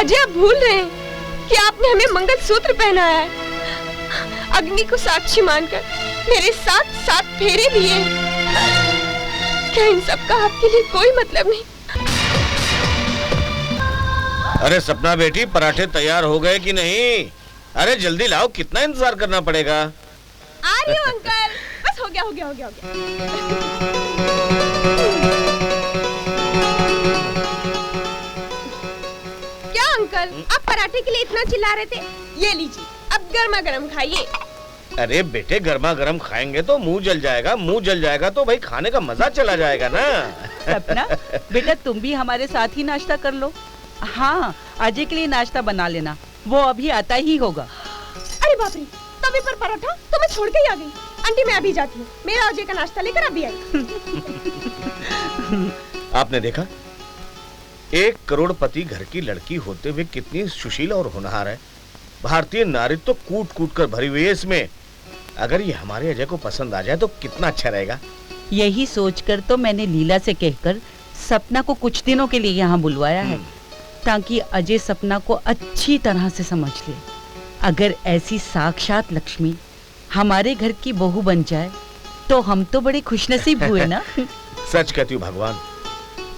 अजय आप भूल रहे हैं कि आपने हमें मंगलसूत्र पहनाया है। अग्नि को साक्षी मानकर मेरे साथ 7 फेरे लिए। क्या इन सब का आपके लिए कोई मतलब नहीं? अरे सपना बेटी, पराठे तैयार हो गए कि नहीं? अरे जल्दी लाओ, कितना इंतजार करना पड़ेगा? आ रही हूँ अंकल। बस हो गया हो गया हो गया हो गया। क्या अंकल, आप पराठे के लिए इतना चिल्ला रहे थे? ये लीजिए, अब गर्मा गर्म खाइए। अरे बेटे, गर्मा गर्म खाएंगे तो मुंह जल जाएगा, मुंह जल जाएगा तो भाई खाने का मजा चला जाएगा ना। सपना बेटा, तुम भी हमारे साथ ही नाश्ता कर लो। हाँ, अजय के लिए नाश्ता बना लेना, वो अभी आता ही होगा। अरे बाप रे, तवे पर पराठा तो मैं छोड़ के ही आ गई। आंटी मैं अभी जाती हूँ, मेरा अजय का नाश्ता लेकर अभी आई। आपने देखा, 1 करोड़पति घर की लड़की होते हुए कितनी सुशील और होनहार है। भारतीय नारी तो कूट कूट कर भरी हुई है इसमें। अगर ये हमारे अजय को पसंद आ जाए तो कितना अच्छा रहेगा। यही सोचकर तो मैंने लीला से कहकर सपना को कुछ दिनों के लिए यहाँ बुलवाया है, ताकि अजय सपना को अच्छी तरह से समझ ले। अगर ऐसी साक्षात लक्ष्मी हमारे घर की बहू बन जाए तो हम तो बड़े खुशनसीब हुए ना। सच कहती हूँ,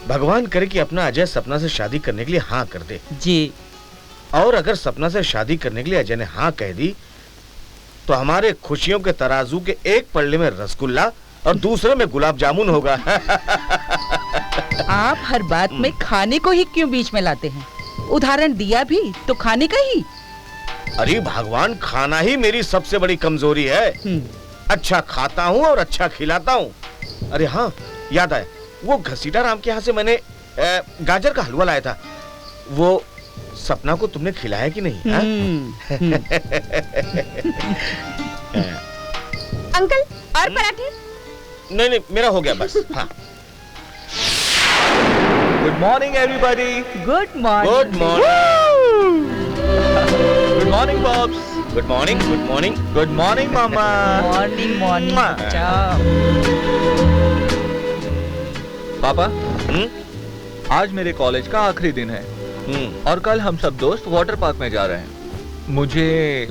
भगवान करे कि अपना अजय सपना से शादी करने के लिए हाँ कर दे जी। और अगर सपना से शादी करने के लिए अजय ने हाँ कह दी तो हमारे खुशियों के तराजू के एक पल्ले में रसगुल्ला और दूसरे में गुलाब जामुन होगा। आप हर बात में खाने को ही क्यों बीच में लाते हैं? उदाहरण दिया भी तो खाने का ही। अरे भगवान, खाना ही मेरी सबसे बड़ी कमजोरी है। अच्छा खाता हूँ और अच्छा खिलाता हूँ। अरे हाँ, याद आया, वो घसीटा राम के यहाँ से मैंने गाजर का हलवा लाया था। वो सपना को तुमने खिलाया कि नहीं? अंकल, और पराठे? नहीं, मेरा हो गया बस। हाँ। Good morning everybody. Good morning. Good morning. Good morning बॉब्स। Good morning. Good morning. Good morning मामा। Morning morning. पापा, आज मेरे कॉलेज का आखिरी दिन है और कल हम सब दोस्त वाटर पार्क में जा रहे हैं। मुझे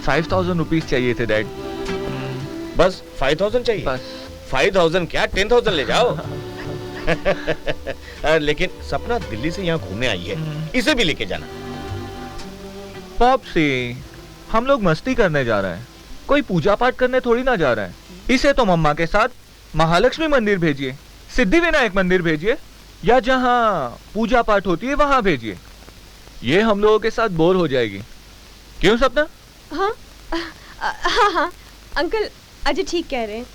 5000 रुपीज चाहिए थे डैड। बस 5000 चाहिए? बस 5000 क्या, 10,000 ले जाओ। लेकिन सपना दिल्ली से यहाँ घूमने आई है, इसे भी लेके जाना। पॉप्सी, हम लोग मस्ती करने जा रहे हैं, कोई पूजा पाठ करने थोड़ी ना जा रहे हैं। इसे तो मम्मा के साथ महालक्ष्मी मंदिर भेजिए, सिद्धिविनायक मंदिर भेजिए, या जहाँ पूजा पाठ होती है वहां भेजिए। ये हम लोगों के साथ बोर हो जाएगी। क्यों सपना? हाँ हाँ अंकल, अजय ठीक कह रहे हैं।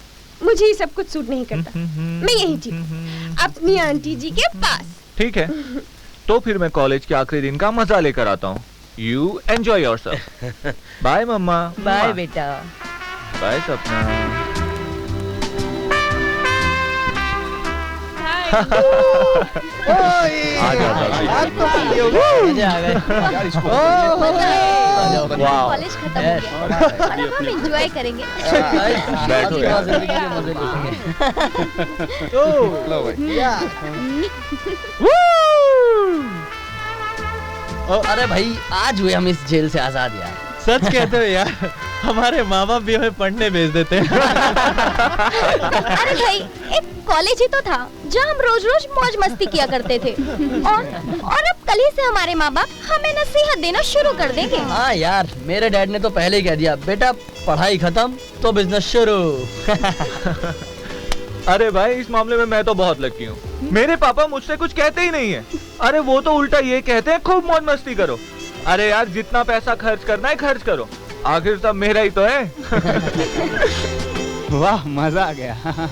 मुझे ये सब कुछ सूट नहीं करता। मैं यहीं ठीक अपनी आंटी जी के पास। ठीक है, तो फिर मैं कॉलेज के आखिरी दिन का मजा लेकर आता हूँ। You enjoy yourself. बाय मम्मा। बाय बेटा। बाय सपना। कॉलेज खत्म हो गया और हम एंजॉय करेंगे। अरे भाई, आज हुए हम इस जेल से आजाद यार। सच कहते हो यार, हमारे माँ बाप भी हमें पढ़ने भेज देते हैं। अरे भाई, एक कॉलेज ही तो था जहाँ हम रोज रोज मौज मस्ती किया करते थे और अब कल ही से हमारे माँ बाप हमें नसीहत देना शुरू कर देंगे। हाँ यार, मेरे डैड ने तो पहले ही कह दिया, बेटा पढ़ाई खत्म तो बिजनेस शुरू। अरे भाई, इस मामले में मैं तो बहुत लकी हूँ। मेरे पापा मुझसे कुछ कहते ही नहीं है। अरे वो तो उल्टा ये कहते हैं खूब मौज मस्ती करो। अरे यार, जितना पैसा खर्च करना है खर्च करो, आखिर सब मेरा ही तो है। वाह, मजा आ गया।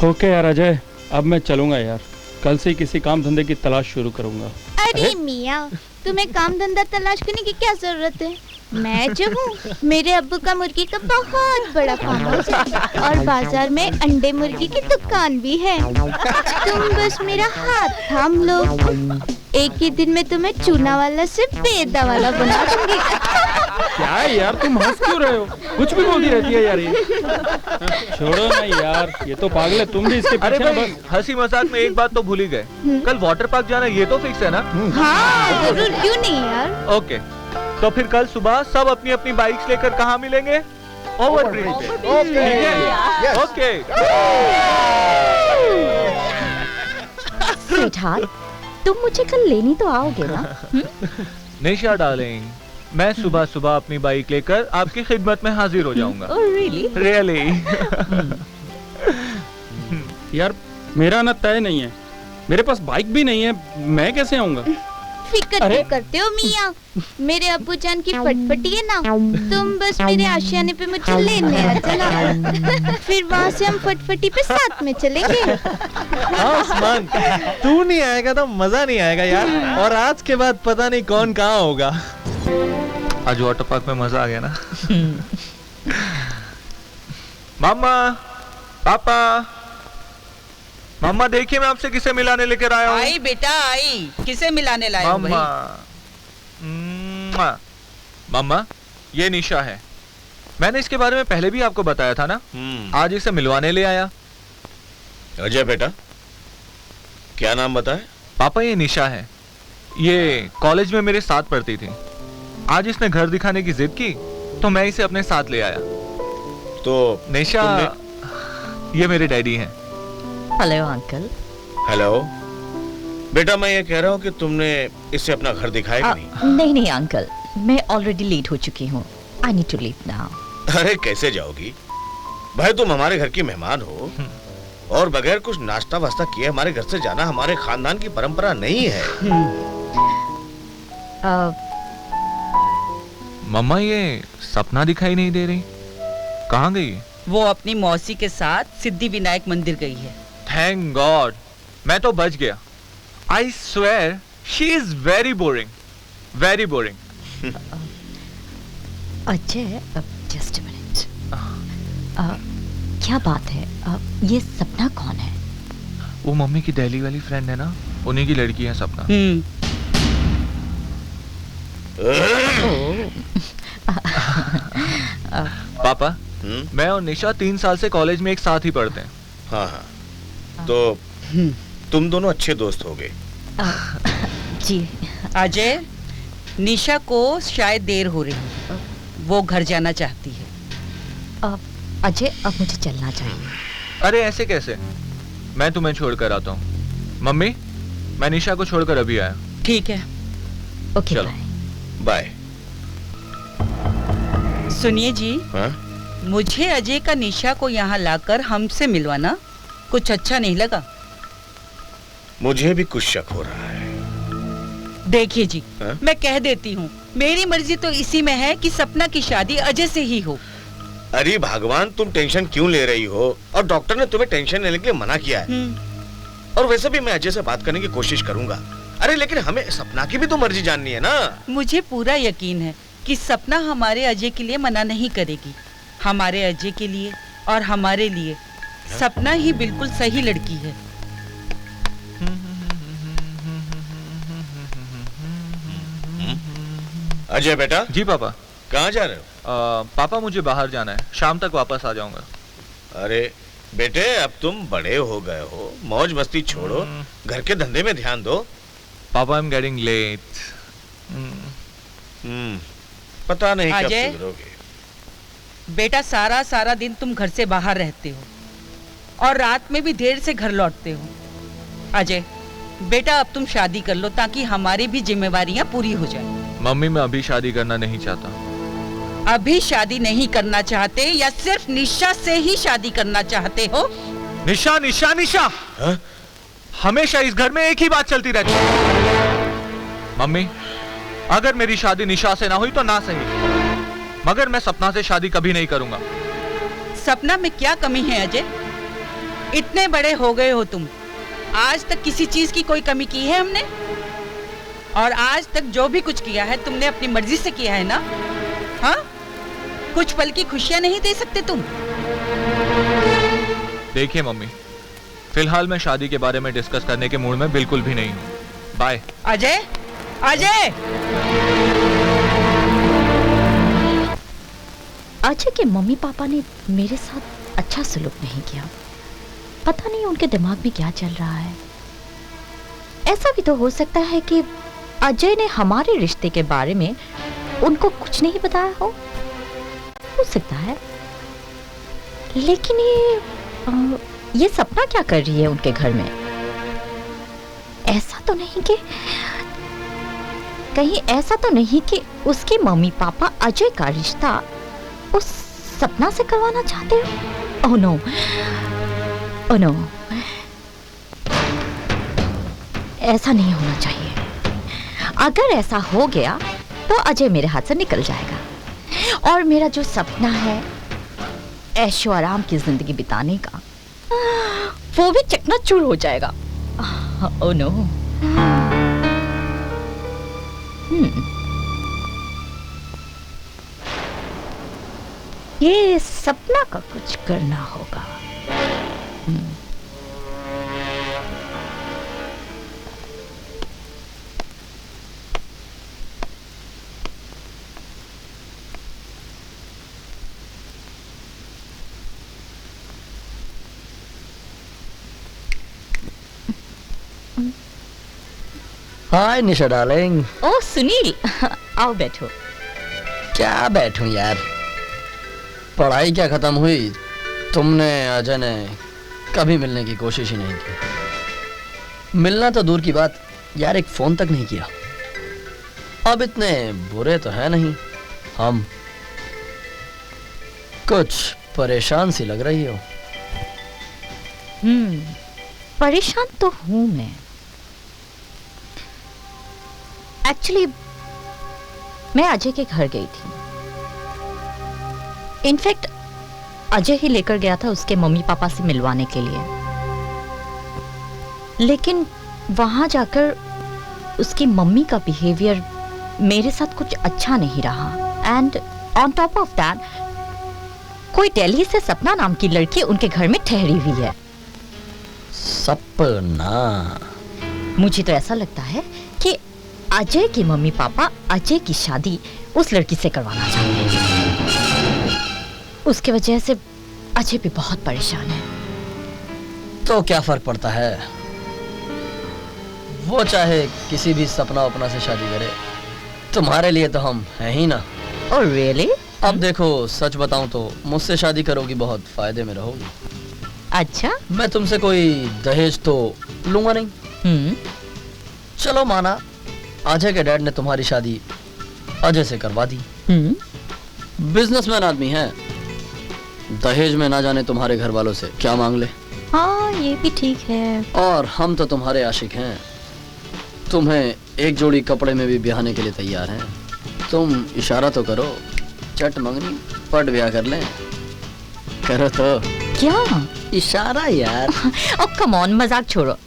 ओके यार अजय, अब मैं चलूंगा यार। कल से किसी काम धंधे की तलाश शुरू करूंगा। अरे मियाँ, तुम्हें काम धंधा तलाश करने की क्या जरूरत है? मैं जो हूँ, मेरे अब्बू का मुर्गी का बहुत बड़ा फार्म हाउस है और बाजार में अंडे मुर्गी की दुकान भी है। तुम बस मेरा हाथ थाम लो, एक ही दिन में तुम्हें चूना वाला से बेदा वाला बना दूंगी। क्या है यार, तुम हंस क्यों रहे हो? कुछ भी बोलती रहती है यार ये। छोड़ो ना यार, ये तो पागल है, तुम भी इसके अरे पीछे भाई, बस। हंसी मजाक में एक बात तो भूल ही गए, कल वाटर पार्क जाना ये तो फिक्स है ना? हाँ जरूर, क्यों नहीं यार। ओके, तो फिर कल सुबह सब अपनी अपनी बाइक्स लेकर कहाँ मिलेंगे? ओवर ब्रिज पे। Yes. ओके। स्वीटहार्ट, तुम मुझे कल लेनी तो आओगे ना? निशा डार्लिंग, मैं सुबह सुबह अपनी बाइक लेकर आपकी खिदमत में हाजिर हो जाऊंगा। रियली? यार मेरा ना तय नहीं है, मेरे पास बाइक भी नहीं है, मैं कैसे आऊंगा? फिक्र क्यों करते हो मियाँ? मेरे अब्बू जान की फटफटी है ना, तुम बस मेरे आशियाने पे मुझे लेने आ जाना। फिर वहाँ से हम फटफटी पे साथ में चलेंगे। हाँ उस्मान, तू नहीं आएगा तो मजा नहीं आएगा यार, और आज के बाद पता नहीं कौन कहाँ होगा। आज वाटर पार्क में मजा आ गया ना? मामा, पापा, मम्मा देखिए मैं आपसे किसे मिलाने लेकर आया हूँ। आई बेटा आई, किसे मिलाने लाए हो भाई? मम्मा, मम्मा ये निशा है, मैंने इसके बारे में पहले भी आपको बताया था ना? आज इसे मिलवाने ले आया। अजय बेटा, क्या नाम बताए? पापा ये निशा है, ये कॉलेज में मेरे साथ पढ़ती थी। आज इसने घर दिखाने की जिद की तो मैं इसे अपने साथ ले आया। तो निशा, ये मेरे डैडी हैं। Hello uncle. हेलो बेटा, मैं ये कह रहा हूँ कि तुमने इसे अपना घर दिखाया कि नहीं? नहीं नहीं अंकल, मैं ऑलरेडी लेट हो चुकी हूँ। I need to leave now. अरे कैसे जाओगी भाई, तुम हमारे घर की मेहमान हो और बगैर कुछ नाश्ता वास्ता किए हमारे घर से जाना हमारे खानदान की परंपरा नहीं है। मम्मा ये सपना दिखाई नहीं दे रही, कहाँ गई? वो अपनी मौसी के साथ सिद्धि विनायक मंदिर गई है। थैंक गॉड, मैं तो बच गया। I swear she is very boring, very boring. Ajay, just a minute, क्या बात है? ये सपना कौन है? वो मम्मी की दिल्ली वाली फ्रेंड है ना, उन्हीं की लड़की है सपना। पापा, मैं और निशा 3 साल से कॉलेज में एक साथ ही पढ़ते हैं। हाँ हाँ, तो तुम दोनों अच्छे दोस्त हो गए। जी। अजय, निशा को शायद देर हो रही है, वो घर जाना चाहती है। अजय, अब मुझे चलना चाहिए। अरे ऐसे कैसे, मैं तुम्हें छोड़कर आता हूँ। मम्मी, मैं निशा को छोड़कर अभी आया। ठीक है, ओके, चलो बाय। सुनिए जी, हाँ? मुझे अजय का निशा को यहाँ लाकर हमसे मिलवाना कुछ अच्छा नहीं लगा। मुझे भी कुछ शक हो रहा है। देखिए जी, हाँ? मैं कह देती हूँ, मेरी मर्जी तो इसी में है कि सपना की शादी अजय से ही हो। अरे भगवान, तुम टेंशन क्यों ले रही हो? और डॉक्टर ने तुम्हें टेंशन लेने के लिए मना किया है। और वैसे भी मैं अजय से बात करने की कोशिश करूंगा। अरे लेकिन हमें सपना की भी तो मर्जी जाननी है ना। मुझे पूरा यकीन है कि सपना हमारे अजय के लिए मना नहीं करेगी। हमारे अजय के लिए और हमारे लिए सपना ही बिल्कुल सही लड़की है। अजय बेटा। जी पापा। कहाँ जा रहे हो? पापा मुझे बाहर जाना है, शाम तक वापस आ जाऊंगा। अरे बेटे, अब तुम बड़े हो गए हो, मौज मस्ती छोड़ो, घर के धंधे में ध्यान दो। पापा आई एम गेटिंग लेट। पता नहीं कब अजय, सुधरोगे। बेटा सारा दिन तुम घर से बाहर रहते हो और रात में भी देर से घर लौटते हो। अजय बेटा, अब तुम शादी कर लो ताकि हमारी भी जिम्मेवारियां पूरी हो जाए। मम्मी, मैं अभी शादी करना नहीं चाहता। अभी शादी नहीं करना चाहते या सिर्फ निशा से ही शादी करना चाहते हो? निशा निशा निशा, हा? हमेशा इस घर में एक ही बात चलती रहती है। मम्मी, अगर मेरी शादी निशा से ना हुई तो ना सही, मगर मैं सपना से शादी कभी नहीं करूंगा। सपना में क्या कमी है अजय? इतने बड़े हो गए हो तुम, आज तक किसी चीज की कोई कमी की है हमने? और आज तक जो भी कुछ किया है तुमने अपनी मर्जी से किया है ना? कुछ पल की खुशियां नहीं दे सकते तुम? देखिए मम्मी, फिलहाल मैं शादी के बारे में डिस्कस करने के मूड में बिल्कुल भी नहीं हूँ। बाय। अजय, अजय! अजय के मम्मी पापा ने मेरे साथ अच्छा सलूक नहीं किया। पता नहीं उनके दिमाग में क्या चल रहा है। ऐसा भी तो हो सकता है कि अजय ने हमारे रिश्ते के बारे में उनको कुछ नहीं बताया हो सकता है। लेकिन ये सपना क्या कर रही है उनके घर में? ऐसा तो नहीं कि कहीं ऐसा तो नहीं कि उसके मम्मी पापा अजय का रिश्ता उस सपना से करवाना चाहते हो? ओह नो, ओह नो, ऐसा नहीं होना चाहिए। अगर ऐसा हो गया तो अजय मेरे हाथ से निकल जाएगा और मेरा जो सपना है ऐशो आराम की जिंदगी बिताने का, वो भी चकनाचूर हो जाएगा। Oh no. ये सपना का कुछ करना होगा। हाय निशा डार्लिंग। ओह सुनील, आओ बैठो। क्या बैठूं यार, पढ़ाई क्या खत्म हुई, तुमने अजय ने कभी मिलने की कोशिश ही नहीं की। मिलना तो दूर की बात यार, एक फोन तक नहीं किया। अब इतने बुरे तो है नहीं हम। कुछ परेशान सी लग रही हो। परेशान तो हूं मैं। एक्चुअली मैं अजय के घर गई थी। इनफैक्ट अजय ही लेकर गया था उसके मम्मी पापा से मिलवाने के लिए। लेकिन वहां जाकर उसकी मम्मी का बिहेवियर मेरे साथ कुछ अच्छा नहीं रहा। And on top of that कोई दिल्ली से सपना नाम की लड़की उनके घर में ठहरी हुई है। सपना? मुझे तो ऐसा लगता है कि अजय के मम्मी पापा अजय की शादी उस लड़की से करवाना चाहते हैं। उसके वजह से अजय भी बहुत परेशान है। तो क्या फर्क पड़ता है, वो चाहे किसी भी सपना अपना से शादी करे, तुम्हारे लिए तो हम हैं ही ना। Oh really? अब देखो, सच बताऊं तो मुझसे शादी करोगी, बहुत फायदे में रहोगी। अच्छा, मैं तुमसे कोई दहेज तो लूंगा नहीं। चलो माना अजय के डैड ने तुम्हारी शादी अजय से करवा दी। बिजनेसमैन आदमी है, दहेज में ना जाने तुम्हारे घर वालों से क्या मांग ले। हाँ ये भी ठीक है। और हम तो तुम्हारे आशिक हैं, तुम्हें एक जोड़ी कपड़े में भी ब्याहने के लिए तैयार हैं। तुम इशारा तो करो, चट मंगनी पट ब्याह कर लें। करो तो। क्या इशारा यार। ओ कम ऑन, मजाक छोड़ो,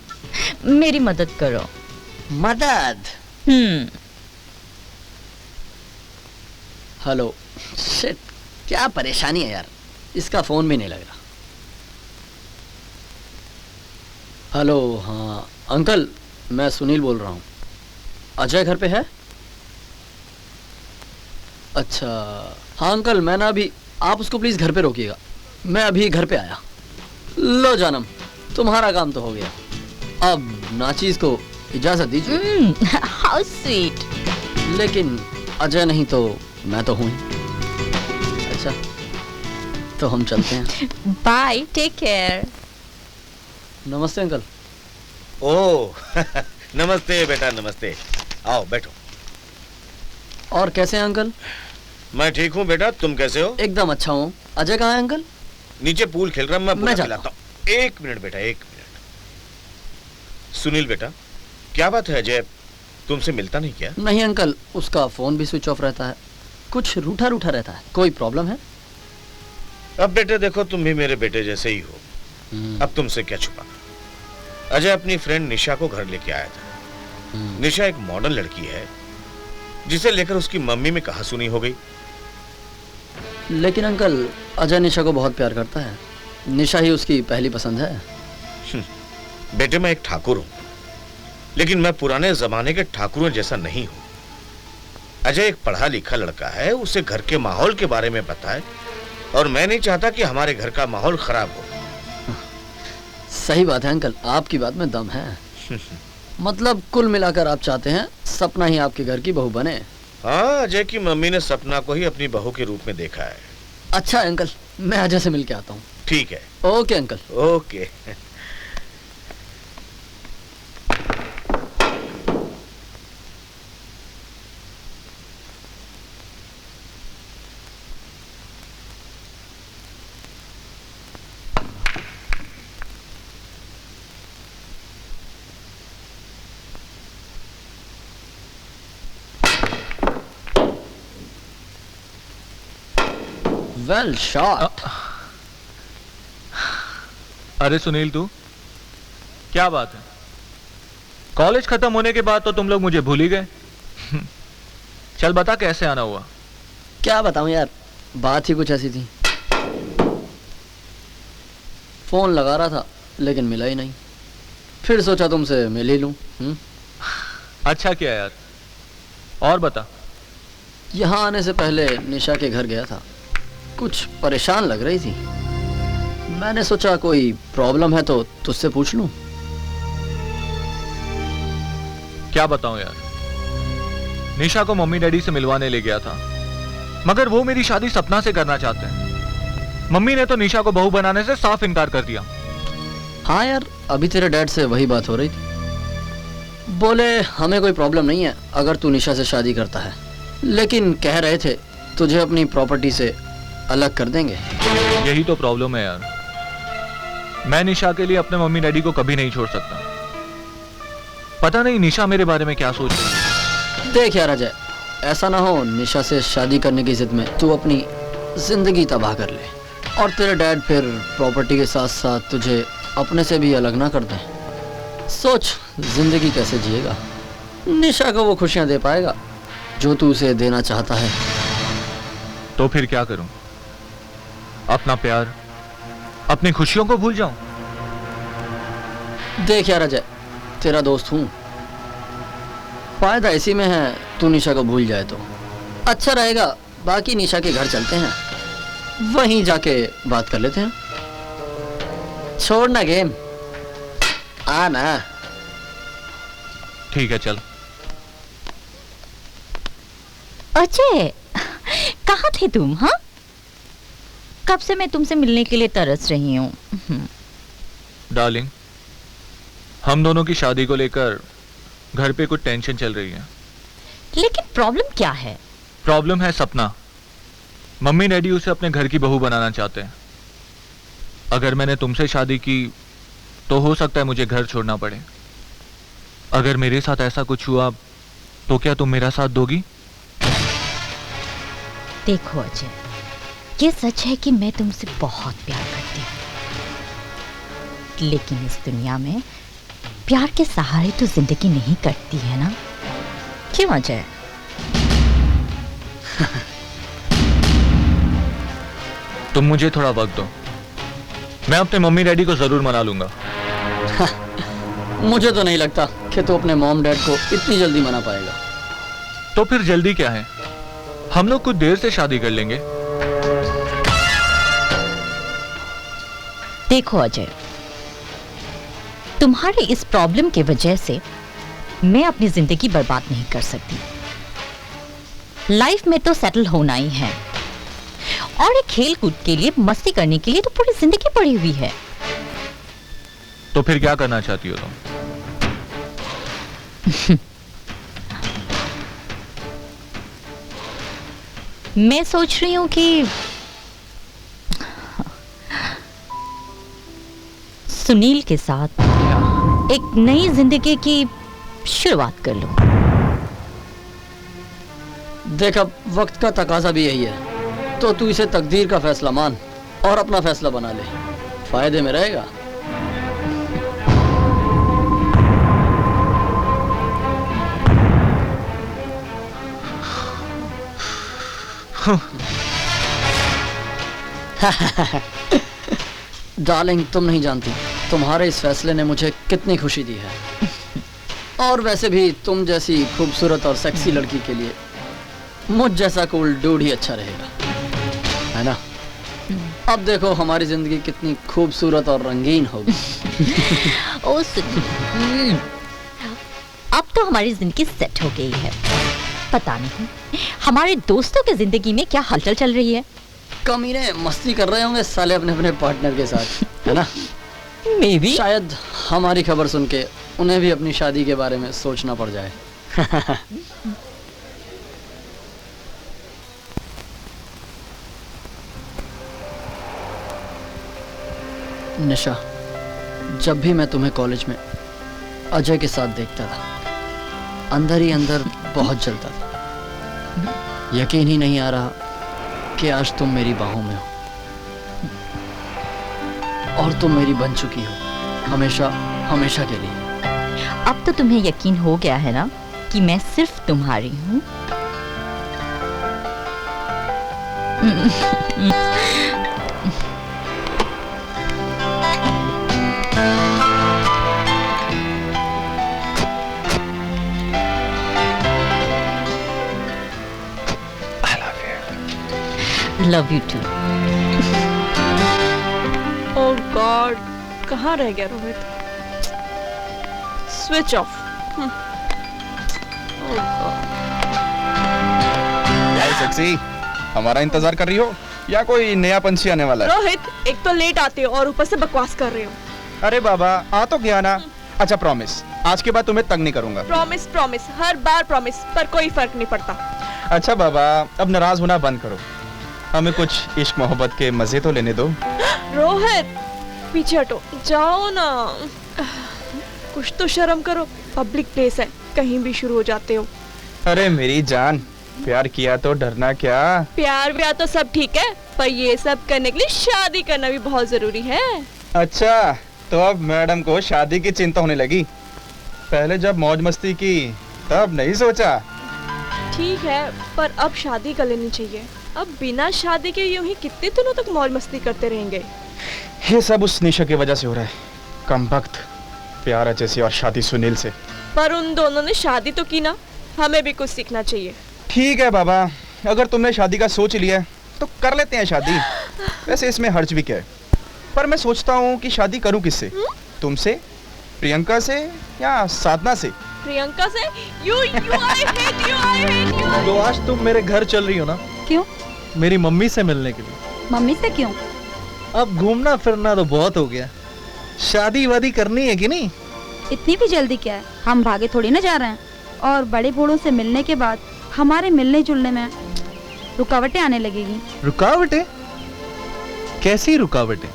मेरी मदद करो। मदद? हेलो, शिट, क्या परेशानी है यार, इसका फोन भी नहीं लग रहा। हेलो, हाँ अंकल, मैं सुनील बोल रहा हूँ। अजय घर पे है? अच्छा, हाँ अंकल, मैं ना अभी, आप उसको प्लीज घर पे रोकिएगा, मैं अभी घर पे आया। लो जानम, तुम्हारा काम तो हो गया, अब नाचीज को इजाजत दीजिए। How sweet. लेकिन अजय नहीं तो मैं तो हूँ ही। अच्छा, तो हम चलते हैं। Bye, take care. नमस्ते अंकल। ओह नमस्ते बेटा, नमस्ते। आओ बैठो। और कैसे हैं अंकल? मैं ठीक हूँ बेटा, तुम कैसे हो? एकदम अच्छा हूँ। अजय कहाँ है अंकल? नीचे पूल खेल रहा, मैं जाता खिलाता हूँ। एक मिनट बेटा, एक मिनट। सुनील बेटा, क्या बात है, अजय तुमसे मिलता नहीं क्या? नहीं अंकल, उसका फोन भी स्विच ऑफ रहता है, कुछ रूठा रूठा रहता है। कोई प्रॉब्लम है? अब बेटे देखो, तुम भी मेरे बेटे जैसे ही हो, अब तुमसे क्या छुपा। अजय अपनी फ्रेंड निशा को घर लेके आया था। निशा एक मॉडर्न लड़की है, जिसे लेकर उसकी मम्मी में कहासुनी हो गई। लेकिन अंकल, अजय निशा को बहुत प्यार करता है। निशा ही उसकी पहली पसंद है। बेटे, मैं एक ठाकुर हूं, लेकिन मैं पुराने जमाने के ठाकुरों जैसा नहीं हूं। अजय एक पढ़ा लिखा लड़का है, उसे घर के माहौल के बारे में पता है, और मैं नहीं चाहता कि हमारे घर का माहौल खराब हो। सही बात है अंकल, आपकी बात में दम है। मतलब कुल मिलाकर आप चाहते हैं सपना ही आपके घर की बहू बने। हाँ, अजय की मम्मी ने सपना को ही अपनी बहू के रूप में देखा है। अच्छा अंकल, मैं अजय से मिलके आता हूँ। ठीक है। Okay uncle. Okay. Well shot. अरे सुनील, तू क्या बात है? कॉलेज खत्म होने के बाद तो तुम लोग मुझे भूल ही गए। चल बता, कैसे आना हुआ? क्या बताऊं यार, बात ही कुछ ऐसी थी। फोन लगा रहा था लेकिन मिला ही नहीं, फिर सोचा तुमसे मिल ही लूं। अच्छा किया यार। और बता। यहाँ आने से पहले निशा के घर गया था, कुछ परेशान लग रही थी। मैंने सोचा कोई प्रॉब्लम है तो तुझसे पूछ लूं। क्या बताऊं यार, निशा को मम्मी डैडी से मिलवाने ले गया था, मगर वो मेरी शादी सपना से करना चाहते हैं। मम्मी ने तो निशा को बहू बनाने से साफ इनकार कर दिया। हाँ यार, अभी तेरे डैड से वही बात हो रही थी। बोले हमें कोई प्रॉब्लम नहीं है अगर तू निशा से शादी करता है, लेकिन कह रहे थे तुझे अपनी प्रॉपर्टी से अलग कर देंगे। यही तो प्रॉब्लम है यार, मैं निशा के लिए अपने मम्मी डैडी को कभी नहीं छोड़ सकता। पता नहीं निशा मेरे बारे में क्या सोच रही है। देख यार अजय, ऐसा ना हो निशा से शादी करने की जिद में तू अपनी जिंदगी तबाह कर ले, और तेरे डैड फिर प्रॉपर्टी के साथ साथ तुझे अपने से भी अलग ना कर दें। सोच जिंदगी कैसे जिएगा। निशा को वो खुशियां दे पाएगा जो तू उसे देना चाहता है। तो फिर क्या करूं? अपना प्यार, अपनी खुशियों को भूल जाऊं? देख यार अजय, तेरा दोस्त हूं, फायदा इसी में है तू निशा को भूल जाए तो अच्छा रहेगा। बाकी निशा के घर चलते हैं, वहीं जाके बात कर लेते हैं। छोड़ना गेम, आना। ठीक है, चल। अजय, कहाँ थे तुम? हाँ, कब से मैं तुमसे मिलने के लिए तरस रही हूँ। डार्लिंग, हम दोनों की शादी को लेकर घर पे कुछ टेंशन चल रही है। लेकिन प्रॉब्लम क्या है? प्रॉब्लम है सपना। मम्मी डैडी उसे अपने घर की बहू बनाना चाहते हैं। अगर मैंने तुमसे शादी की तो हो सकता है मुझे घर छोड़ना पड़े। अगर मेरे साथ ऐसा कुछ हुआ तो क्या तुम मेरा साथ दोगी? देखो अजय, ये सच है कि मैं तुमसे बहुत प्यार करती हूँ, लेकिन इस दुनिया में प्यार के सहारे तो जिंदगी नहीं कटती है ना। क्यों अजय? तुम मुझे थोड़ा वक्त दो, मैं अपने मम्मी डैडी को जरूर मना लूंगा। मुझे तो नहीं लगता कि तू अपने मॉम डैड को इतनी जल्दी मना पाएगा। तो फिर जल्दी क्या है, हम लोग कुछ देर से शादी कर लेंगे। देखो अजय, तुम्हारे इस प्रॉब्लम की वजह से मैं अपनी जिंदगी बर्बाद नहीं कर सकती। लाइफ में तो सेटल होना ही है, और एक खेल कूद के लिए, मस्ती करने के लिए तो पूरी जिंदगी पड़ी हुई है। तो फिर क्या करना चाहती हो तुम? मैं सोच रही हूं कि सुनील के साथ एक नई जिंदगी की शुरुआत कर लूं। देख, अब वक्त का तकाजा भी यही है, तो तू इसे तकदीर का फैसला मान और अपना फैसला बना ले, फायदे में रहेगा। डार्लिंग, तुम नहीं जानती तुम्हारे इस फैसले ने मुझे कितनी खुशी दी है। और वैसे भी तुम जैसी खूबसूरत और सेक्सी लड़की के लिए मुझ जैसा कूल डूड ही अच्छा रहेगा, है ना? अब देखो हमारी जिंदगी कितनी खूबसूरत और रंगीन होगी। ओ सुन, अब तो हमारी जिंदगी सेट हो गई है। पता नहीं हमारे दोस्तों की जिंदगी में क्या हलचल चल रही है। कमीने मस्ती कर रहे होंगे साले अपने अपने पार्टनर के साथ, है ना? मे बी शायद हमारी खबर सुन के उन्हें भी अपनी शादी के बारे में सोचना पड़ जाए। निशा, जब भी मैं तुम्हें कॉलेज में अजय के साथ देखता था, अंदर ही अंदर बहुत जलता था। यकीन ही नहीं आ रहा कि आज तुम मेरी बाहों में हो और तुम मेरी बन चुकी हो, हमेशा हमेशा के लिए। अब तो तुम्हें यकीन हो गया है ना कि मैं सिर्फ तुम्हारी हूँ। Love you too. Oh god, कहाँ रह गया रोहित? Switch off. सेक्सी, हमारा इंतजार कर रही हो या कोई नया पंछी आने वाला है? रोहित, एक तो लेट आते हो और ऊपर से बकवास कर रहे हो। अरे बाबा, आ तो गया ना। अच्छा प्रॉमिस, आज के बाद तुम्हें तंग नहीं करूंगा। प्रॉमिस प्रॉमिस, हर बार प्रॉमिस, पर कोई फर्क नहीं पड़ता। अच्छा बाबा, अब नाराज होना बंद करो, हमें कुछ इश्क मोहब्बत के मजे तो लेने दो। रोहित, पीछे हटो, जाओ ना। कुछ तो शर्म करो, पब्लिक प्लेस है, कहीं भी शुरू हो जाते हो। अरे मेरी जान, प्यार किया तो डरना क्या? प्यार व्यार तो सब ठीक है, पर ये सब करने के लिए शादी करना भी बहुत जरूरी है। अच्छा, तो अब मैडम को शादी की चिंता होने लगी। पहले जब मौज मस्ती की तब नहीं सोचा। ठीक है, पर अब शादी कर लेनी चाहिए। अब बिना शादी के यूं ही कितने दिनों तक मौज मस्ती करते रहेंगे? ये सब उस निशा की वजह से हो रहा है। कमबख्त, प्यार अजय से और शादी सुनील से। पर उन दोनों ने शादी तो की ना, हमें भी कुछ सीखना चाहिए। ठीक है बाबा, अगर तुमने शादी का सोच लिया है तो कर लेते हैं शादी। वैसे इसमें हर्ज भी क्या है? पर मैं सोचता हूँ कि शादी करूँ किससे? तुमसे, प्रियंका से या साधना से? प्रियंका से? I hate you। तो आज तुम मेरे घर चल रही हो ना? क्यों? मेरी मम्मी से मिलने के लिए। मम्मी से क्यों? अब घूमना फिरना तो बहुत हो गया, शादी वादी करनी है कि नहीं? इतनी भी जल्दी क्या है? हम भागे थोड़ी ना जा रहे हैं। और बड़े बूढ़ों से मिलने के बाद हमारे मिलने जुलने में रुकावटें आने लगेगी। रुकावटें? कैसी रुकावटें?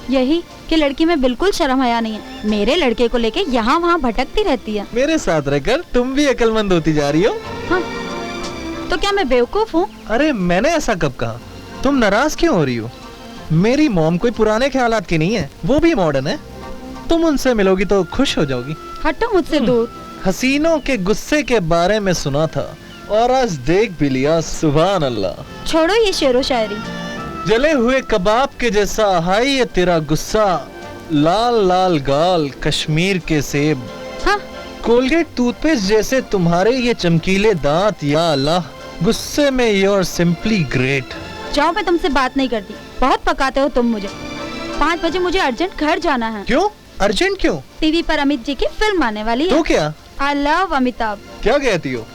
यही कि लड़की में बिल्कुल शर्म हया नहीं है। मेरे लड़के को लेके यहाँ वहाँ भटकती रहती है। मेरे साथ रहकर तुम भी अक्लमंद होती जा रही हो। हाँ, तो क्या मैं बेवकूफ हूँ? अरे मैंने ऐसा कब कहा? तुम नाराज क्यों हो रही हो? मेरी मॉम कोई पुराने ख्यालात की नहीं है, वो भी मॉडर्न है। तुम उनसे मिलोगी तो खुश हो जाओगी। हटो मुझसे दूर। हसीनों के गुस्से के बारे में सुना था और आज देख भी लिया। सुभान अल्लाह। छोड़ो ये शेरो शायरी। जले हुए कबाब के जैसा हाय ये तेरा गुस्सा, लाल लाल गाल कश्मीर के सेब। हाँ? कोलगेट टूथपेस्ट जैसे तुम्हारे ये चमकीले दांत, या अल्लाह, गुस्से में यूर सिंपली ग्रेट। जाओ, मैं तुमसे बात नहीं करती, बहुत पकाते हो तुम मुझे। 5 बजे मुझे अर्जेंट घर जाना है। क्यों? अर्जेंट क्यों? टीवी पर अमित जी की फिल्म आने वाली है। तो क्या? I love Amitabh. क्या कहती हो?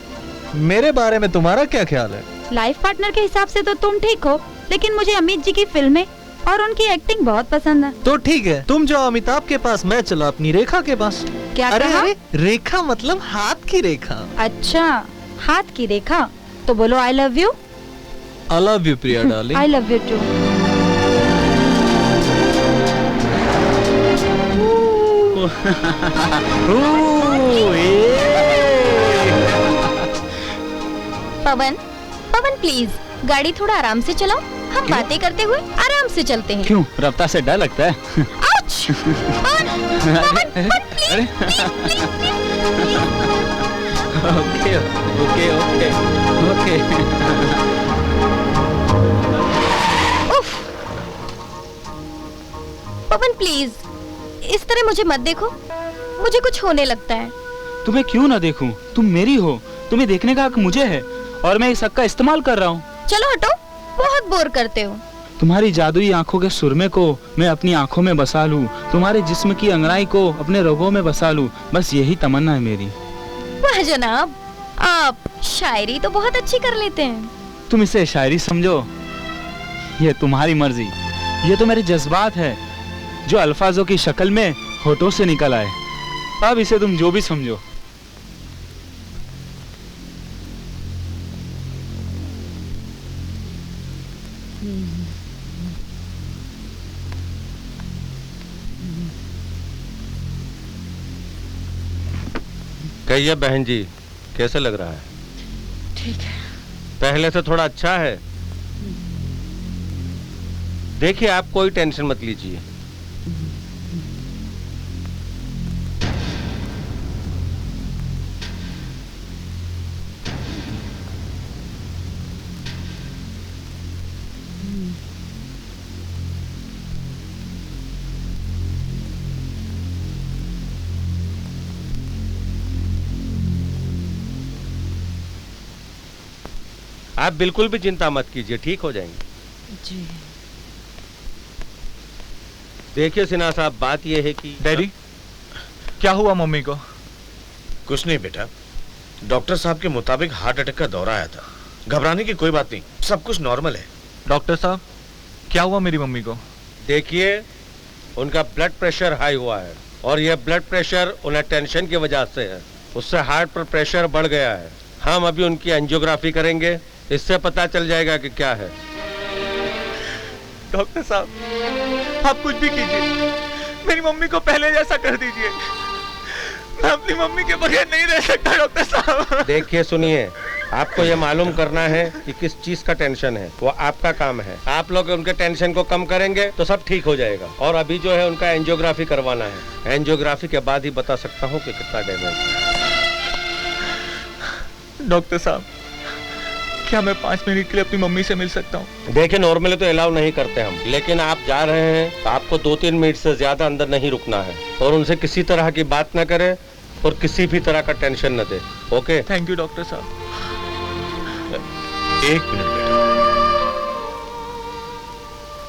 मेरे बारे में तुम्हारा क्या ख्याल है? लाइफ पार्टनर के हिसाब से तो तुम ठीक हो, लेकिन मुझे अमित जी की फिल्में और उनकी एक्टिंग बहुत पसंद है। तो ठीक है, तुम जाओ अमिताभ के पास, मैं चला अपनी रेखा के पास। क्या अरे कहा? अरे, रेखा मतलब हाथ की रेखा। अच्छा, हाथ की रेखा, तो बोलो I love you. I love you Priya darling. I love you too. Pawan, Pawan please गाड़ी थोड़ा आराम से चलाओ। हम बातें करते हुए आराम से चलते हैं। क्यों? रफ्तार से डर लगता है? Ouch! Pawan, Pawan, Pawan, please, please, please, okay okay okay okay. उफ, पवन प्लीज, इस तरह मुझे मत देखो, मुझे कुछ होने लगता है। तुम्हें क्यों ना देखूं? तुम मेरी हो, तुम्हें देखने का हक मुझे है और मैं इस हक का इस्तेमाल कर रहा हूँ। चलो हटो, बहुत बोर करते हो। तुम्हारी जादुई आंखों के सुरमे को मैं अपनी आंखों में बसा लूं, तुम्हारे जिस्म की अंगड़ाई को अपने रगों में बसा लूं, बस यही तमन्ना है मेरी। वाह जनाब, आप शायरी तो बहुत अच्छी कर लेते हैं। तुम इसे शायरी समझो, ये तुम्हारी मर्जी। ये तो मेरे जज्बात है जो अल्फाजों की शक्ल में होठों से निकल आए। अब इसे तुम जो भी समझो। कहिए बहन जी, कैसे लग रहा है? ठीक है। पहले से थोड़ा अच्छा है? देखिए, आप कोई टेंशन मत लीजिए। आप बिल्कुल भी चिंता मत कीजिए, ठीक हो जाएंगे। जी। देखिए सिन्हा साहब, बात यह है कि डैडी, क्या हुआ मम्मी को? कुछ नहीं बेटा, डॉक्टर साहब के मुताबिक हार्ट अटैक का दौरा आया था। घबराने की कोई बात नहीं, सब कुछ नॉर्मल है। डॉक्टर साहब, क्या हुआ मेरी मम्मी को? देखिए, उनका ब्लड प्रेशर हाई हुआ है और यह ब्लड प्रेशर उन्हें टेंशन की वजह से है। उससे हार्ट पर प्रेशर बढ़ गया है। हम अभी उनकी एंजियोग्राफी करेंगे, इससे पता चल जाएगा कि क्या है। डॉक्टर साहब, आप कुछ भी कीजिए, मेरी मम्मी को पहले जैसा कर दीजिए। मैं अपनी मम्मी के बगैर नहीं रह सकता डॉक्टर साहब। देखिए सुनिए, आपको ये मालूम करना है कि किस चीज का टेंशन है, वो आपका काम है। आप लोग उनके टेंशन को कम करेंगे तो सब ठीक हो जाएगा। और अभी जो है उनका एंजियोग्राफी करवाना है। एंजियोग्राफी के बाद ही बता सकता हूँ कि कितना डैमेज है। डॉक्टर साहब, क्या मैं 5 मिनट के लिए अपनी मम्मी से मिल सकता हूँ? देखिए, नॉर्मली तो अलाउ नहीं करते हम, लेकिन आप जा रहे हैं तो आपको 2-3 मिनट से ज्यादा अंदर नहीं रुकना है। और उनसे किसी तरह की बात न करें और किसी भी तरह का टेंशन न दे। ओके? थैंक यू डॉक्टर साहब। एक मिनट बेटा,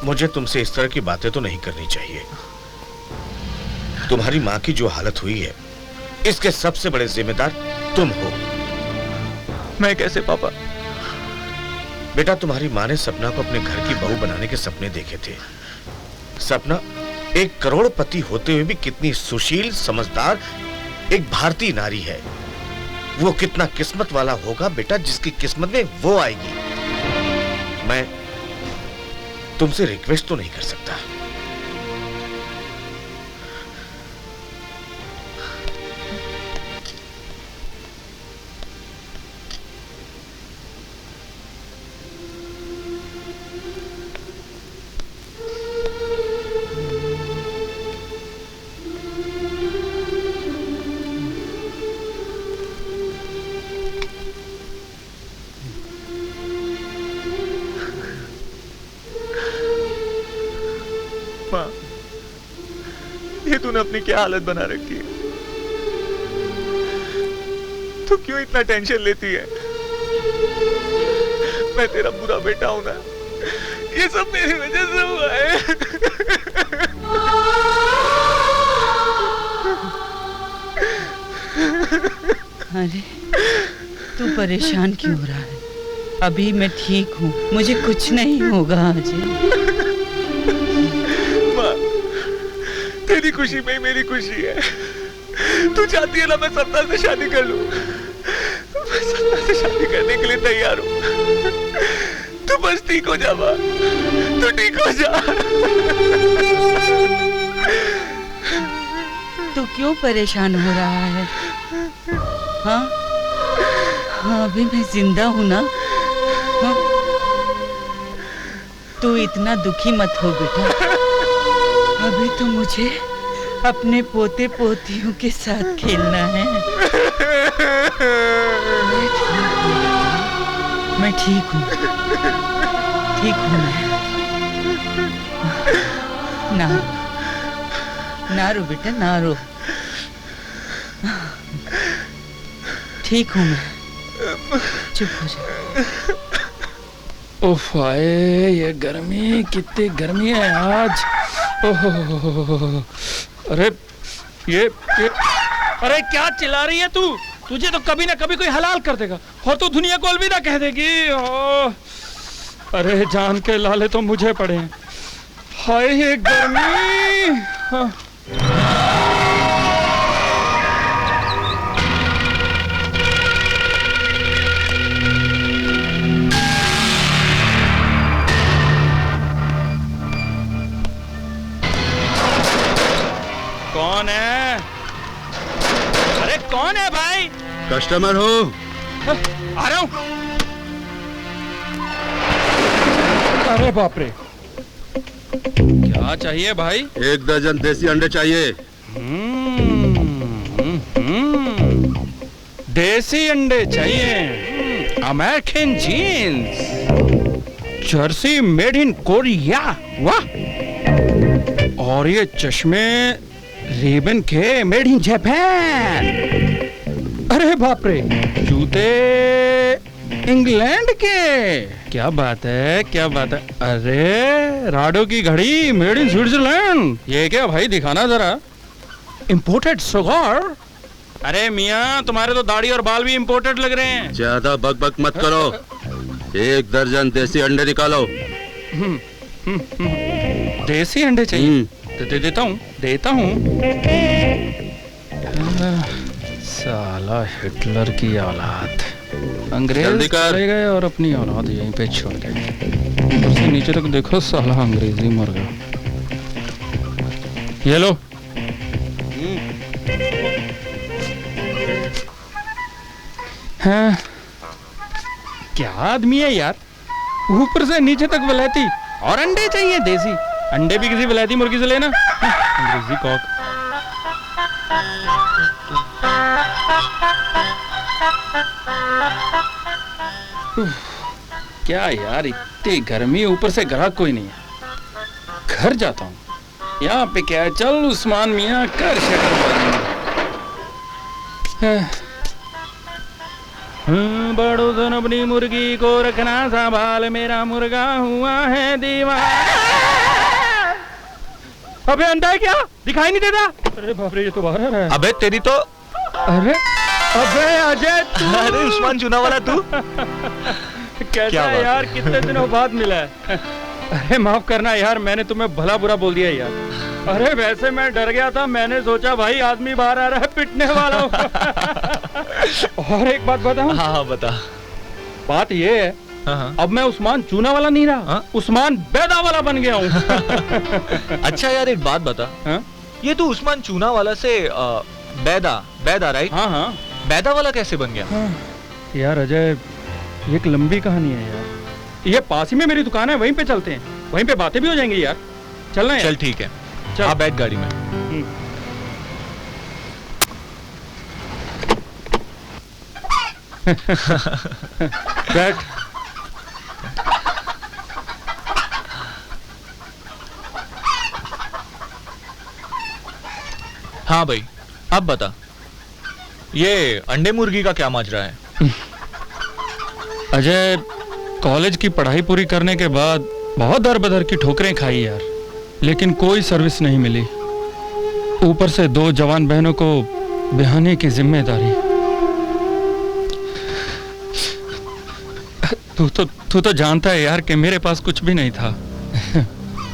मुझे तुमसे इस तरह की बातें तो नहीं करनी चाहिए। तुम्हारी माँ की जो हालत हुई है, इसके सबसे बड़े जिम्मेदार तुम हो। मैं कैसे पापा? बेटा, तुम्हारी माँ ने सपना को अपने घर की बहू बनाने के सपने देखे थे। सपना एक करोड़पति होते हुए भी कितनी सुशील, समझदार एक भारतीय नारी है। वो कितना किस्मत वाला होगा बेटा, जिसकी किस्मत में वो आएगी। मैं तुमसे रिक्वेस्ट तो नहीं कर सकता। माँ, ये तूने अपनी क्या हालत बना रखी है? तू क्यों इतना टेंशन लेती है? मैं तेरा बुरा बेटा हूं ना, ये सब मेरी वजह से हुआ है। अरे, तू परेशान क्यों हो रहा है? अभी मैं ठीक हूँ, मुझे कुछ नहीं होगा अजय। तेरी खुशी में ही मेरी खुशी है। तू चाहती है ना मैं सपना से शादी कर लूं, मैं सपना से शादी करने के लिए तैयार हूं। तू बस ठीक हो जा माँ, तू ठीक हो जा। तू क्यों परेशान हो रहा है? हाँ, हाँ, अभी मैं जिंदा हूँ ना। हाँ? तू इतना दुखी मत हो बेटा। अभी तो मुझे अपने पोते पोतियों के साथ खेलना है। मैं ठीक हूँ, ठीक हूँ मैं। ना, ना रो बेटा, ना रो। ठीक हूँ मैं, चुप हो जा। उफ आए, ये गर्मी, कितनी गर्मी है आज। ओहो, अरे ये अरे क्या चिल्ला रही है तू? तुझे तो कभी ना कभी कोई हलाल कर देगा और तू दुनिया को अलविदा कह देगी। अरे जान के लाले तो मुझे पड़े हैं। हाय ये गर्मी। हाँ। कौन है? अरे कौन है भाई? कस्टमर हो। आ रहा हूं। अरे बाप रे, क्या चाहिए भाई? 1 दर्जन देसी अंडे चाहिए। देसी अंडे चाहिए। American jeans, jersey made in Korea. वाह! और ये चश्मे रेबन के मेड इन जापान। अरे बाप रे, जूते इंग्लैंड के। क्या बात है, क्या बात है। अरे राडो की घड़ी मेड इन स्विट्जरलैंड। ये क्या भाई, दिखाना जरा। Imported sugar. अरे मियाँ, तुम्हारे तो दाढ़ी और बाल भी इंपोर्टेड लग रहे हैं। ज्यादा बक बक मत करो। 1 दर्जन देसी अंडे निकालो। देसी अंडे चाहिए? देता हूँ, देता हूँ। साला हिटलर की औलाद, अंग्रेज चले गए और अपनी औलाद यहीं पे छोड़ गए। ऊपर से नीचे तक देखो, साला अंग्रेजी मर गया। ये लो। हाँ, क्या आदमी है यार, ऊपर से नीचे तक वलैती और अंडे चाहिए देसी। अंडे भी किसी वलैती मुर्गी से लेना। अंग्रेजी कॉक। क्या यार, इतनी गर्मी, ऊपर से ग्राहक कोई नहीं है। घर जाता हूँ। यहाँ पे क्या है, चल उस्मान मियाँ कर शटर। बड़ो सन अपनी मुर्गी को रखना संभाल, मेरा मुर्गा हुआ है दीवाना। अबे अंडा है क्या? दिखाई नहीं देता? अरे बाप रे, ये तो बाहर आ रहा है। अबे तेरी तो। अरे अबे अजय तू। अरे उस्मान चूना वाला तू। कैसा है यार, कितने दिनों बाद मिला है। अरे माफ करना यार, मैंने तुम्हें भला बुरा बोल दिया यार। अरे वैसे मैं डर गया था, मैंने सोचा भाई आदमी बाहर आ रहा है, पिटने वाला हूँ। और एक बात बताऊं? हाँ बता। बात ये है, अब मैं उस्मान चूना वाला नहीं रहा, उस्मान बैदा वाला बन गया हूँ। अच्छा यार एक बात बता, ये तू उस्मान चूना वाला से बैदा राइट? हाँ हाँ। बैदा वाला कैसे बन गया? यार अजय, ये एक लंबी कहानी है यार। ये पास ही में मेरी दुकान है, वहीं पे चलते हैं, वहीं पे बातें भी हो जाएंगी यार। चलना है? चल ठीक है, चल बैठ गाड़ी में। बैठ। हाँ भाई, अब बता, ये अंडे मुर्गी का क्या माजरा है? अजय, कॉलेज की पढ़ाई पूरी करने के बाद बहुत दर बदर की ठोकरें खाई यार, लेकिन कोई सर्विस नहीं मिली। ऊपर से 2 जवान बहनों को ब्याहने की जिम्मेदारी। तू तो जानता है यार कि मेरे पास कुछ भी नहीं था।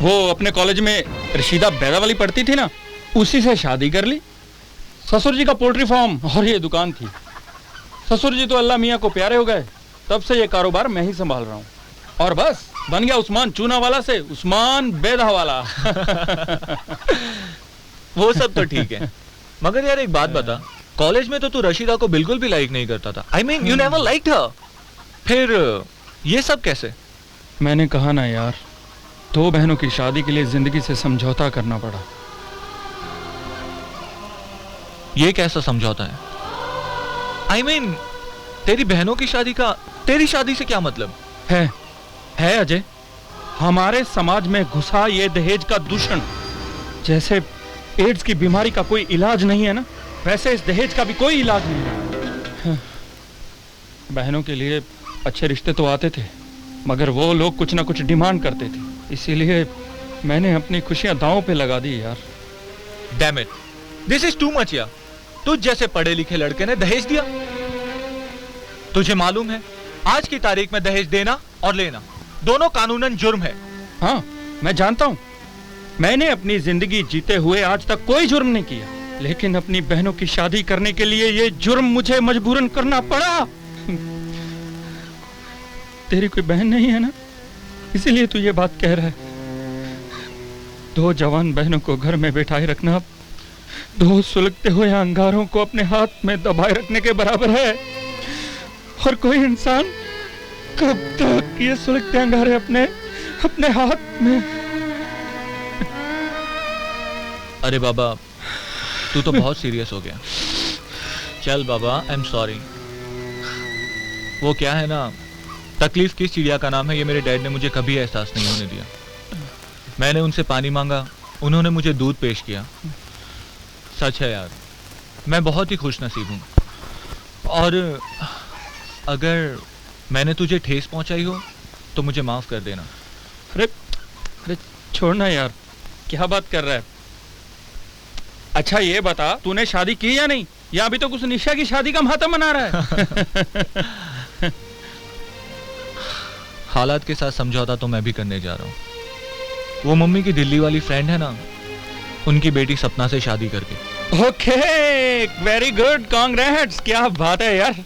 वो अपने कॉलेज में रशीदा बैदा वाली पढ़ती थी ना, उसी से शादी कर ली। ससुर जी का पोल्ट्री फार्म और ये दुकान थी। ससुर जी तो अल्लाह मियाँ को प्यारे हो गए, तब से ये कारोबार मैं ही संभाल रहा हूँ। और बस बन गया उस्मान चूना वाला से उस्मान बेदा वाला। वो सब तो ठीक है, मगर यार एक बात बता, कॉलेज में तो तू रशीदा को बिल्कुल भी लाइक नहीं करता था। I mean you never liked her. फिर ये सब कैसे? मैंने कहा ना यार, 2 बहनों की शादी के लिए जिंदगी से समझौता करना पड़ा। ये कैसा समझौता है? आई मीन तेरी बहनों की शादी का तेरी शादी से क्या मतलब है अजय, हमारे समाज में घुसा ये दहेज का दूषण। एड्स की बीमारी का कोई इलाज नहीं है ना, वैसे इस दहेज का भी कोई इलाज नहीं है। बहनों के लिए अच्छे रिश्ते तो आते थे, मगर वो लोग कुछ ना कुछ डिमांड करते थे, इसीलिए मैंने अपनी खुशियां दांव पे लगा दी यार। Damn it, this is too much यार। तुझ जैसे पढ़े लिखे लड़के ने दहेज दिया? तुझे मालूम है आज की तारीख में दहेज देना और लेना दोनों कानूनन जुर्म है। हाँ मैं जानता हूँ, मैंने अपनी जिंदगी जीते हुए आज तक कोई जुर्म नहीं किया, लेकिन अपनी बहनों की शादी करने के लिए ये जुर्म मुझे मजबूरन करना पड़ा। तेरी कोई बहन नहीं है ना, इसीलिए तू ये बात कह रहा है। दो जवान बहनों को घर में बैठाए रखना दो सुलगते हुए अंगारों को अपने हाथ में दबाए रखने के बराबर है। और कोई इंसान कब तक ये सुलगते अंगारे अपने हाथ में। अरे बाबा, तू तो बहुत सीरियस हो गया। चल बाबा, आई एम सॉरी। वो क्या है ना, तकलीफ किस चिड़िया का नाम है ये मेरे डैड ने मुझे कभी एहसास नहीं होने दिया। मैंने उनसे पानी मांगा, उन्होंने मुझे दूध पेश किया। सच है यार, मैं बहुत ही खुश नसीब हूँ। और अगर मैंने तुझे ठेस पहुंचाई हो तो मुझे माफ कर देना। अरे छोड़ना यार, क्या बात कर रहा है। अच्छा ये बता, तूने शादी की या नहीं, या अभी तो कुछ निशा की शादी का मातम मना रहा है? हालात के साथ समझौता तो मैं भी करने जा रहा हूँ। वो मम्मी की दिल्ली वाली फ्रेंड है ना, उनकी बेटी सपना से शादी करके। Okay, very good, congrats. क्या बात है यार।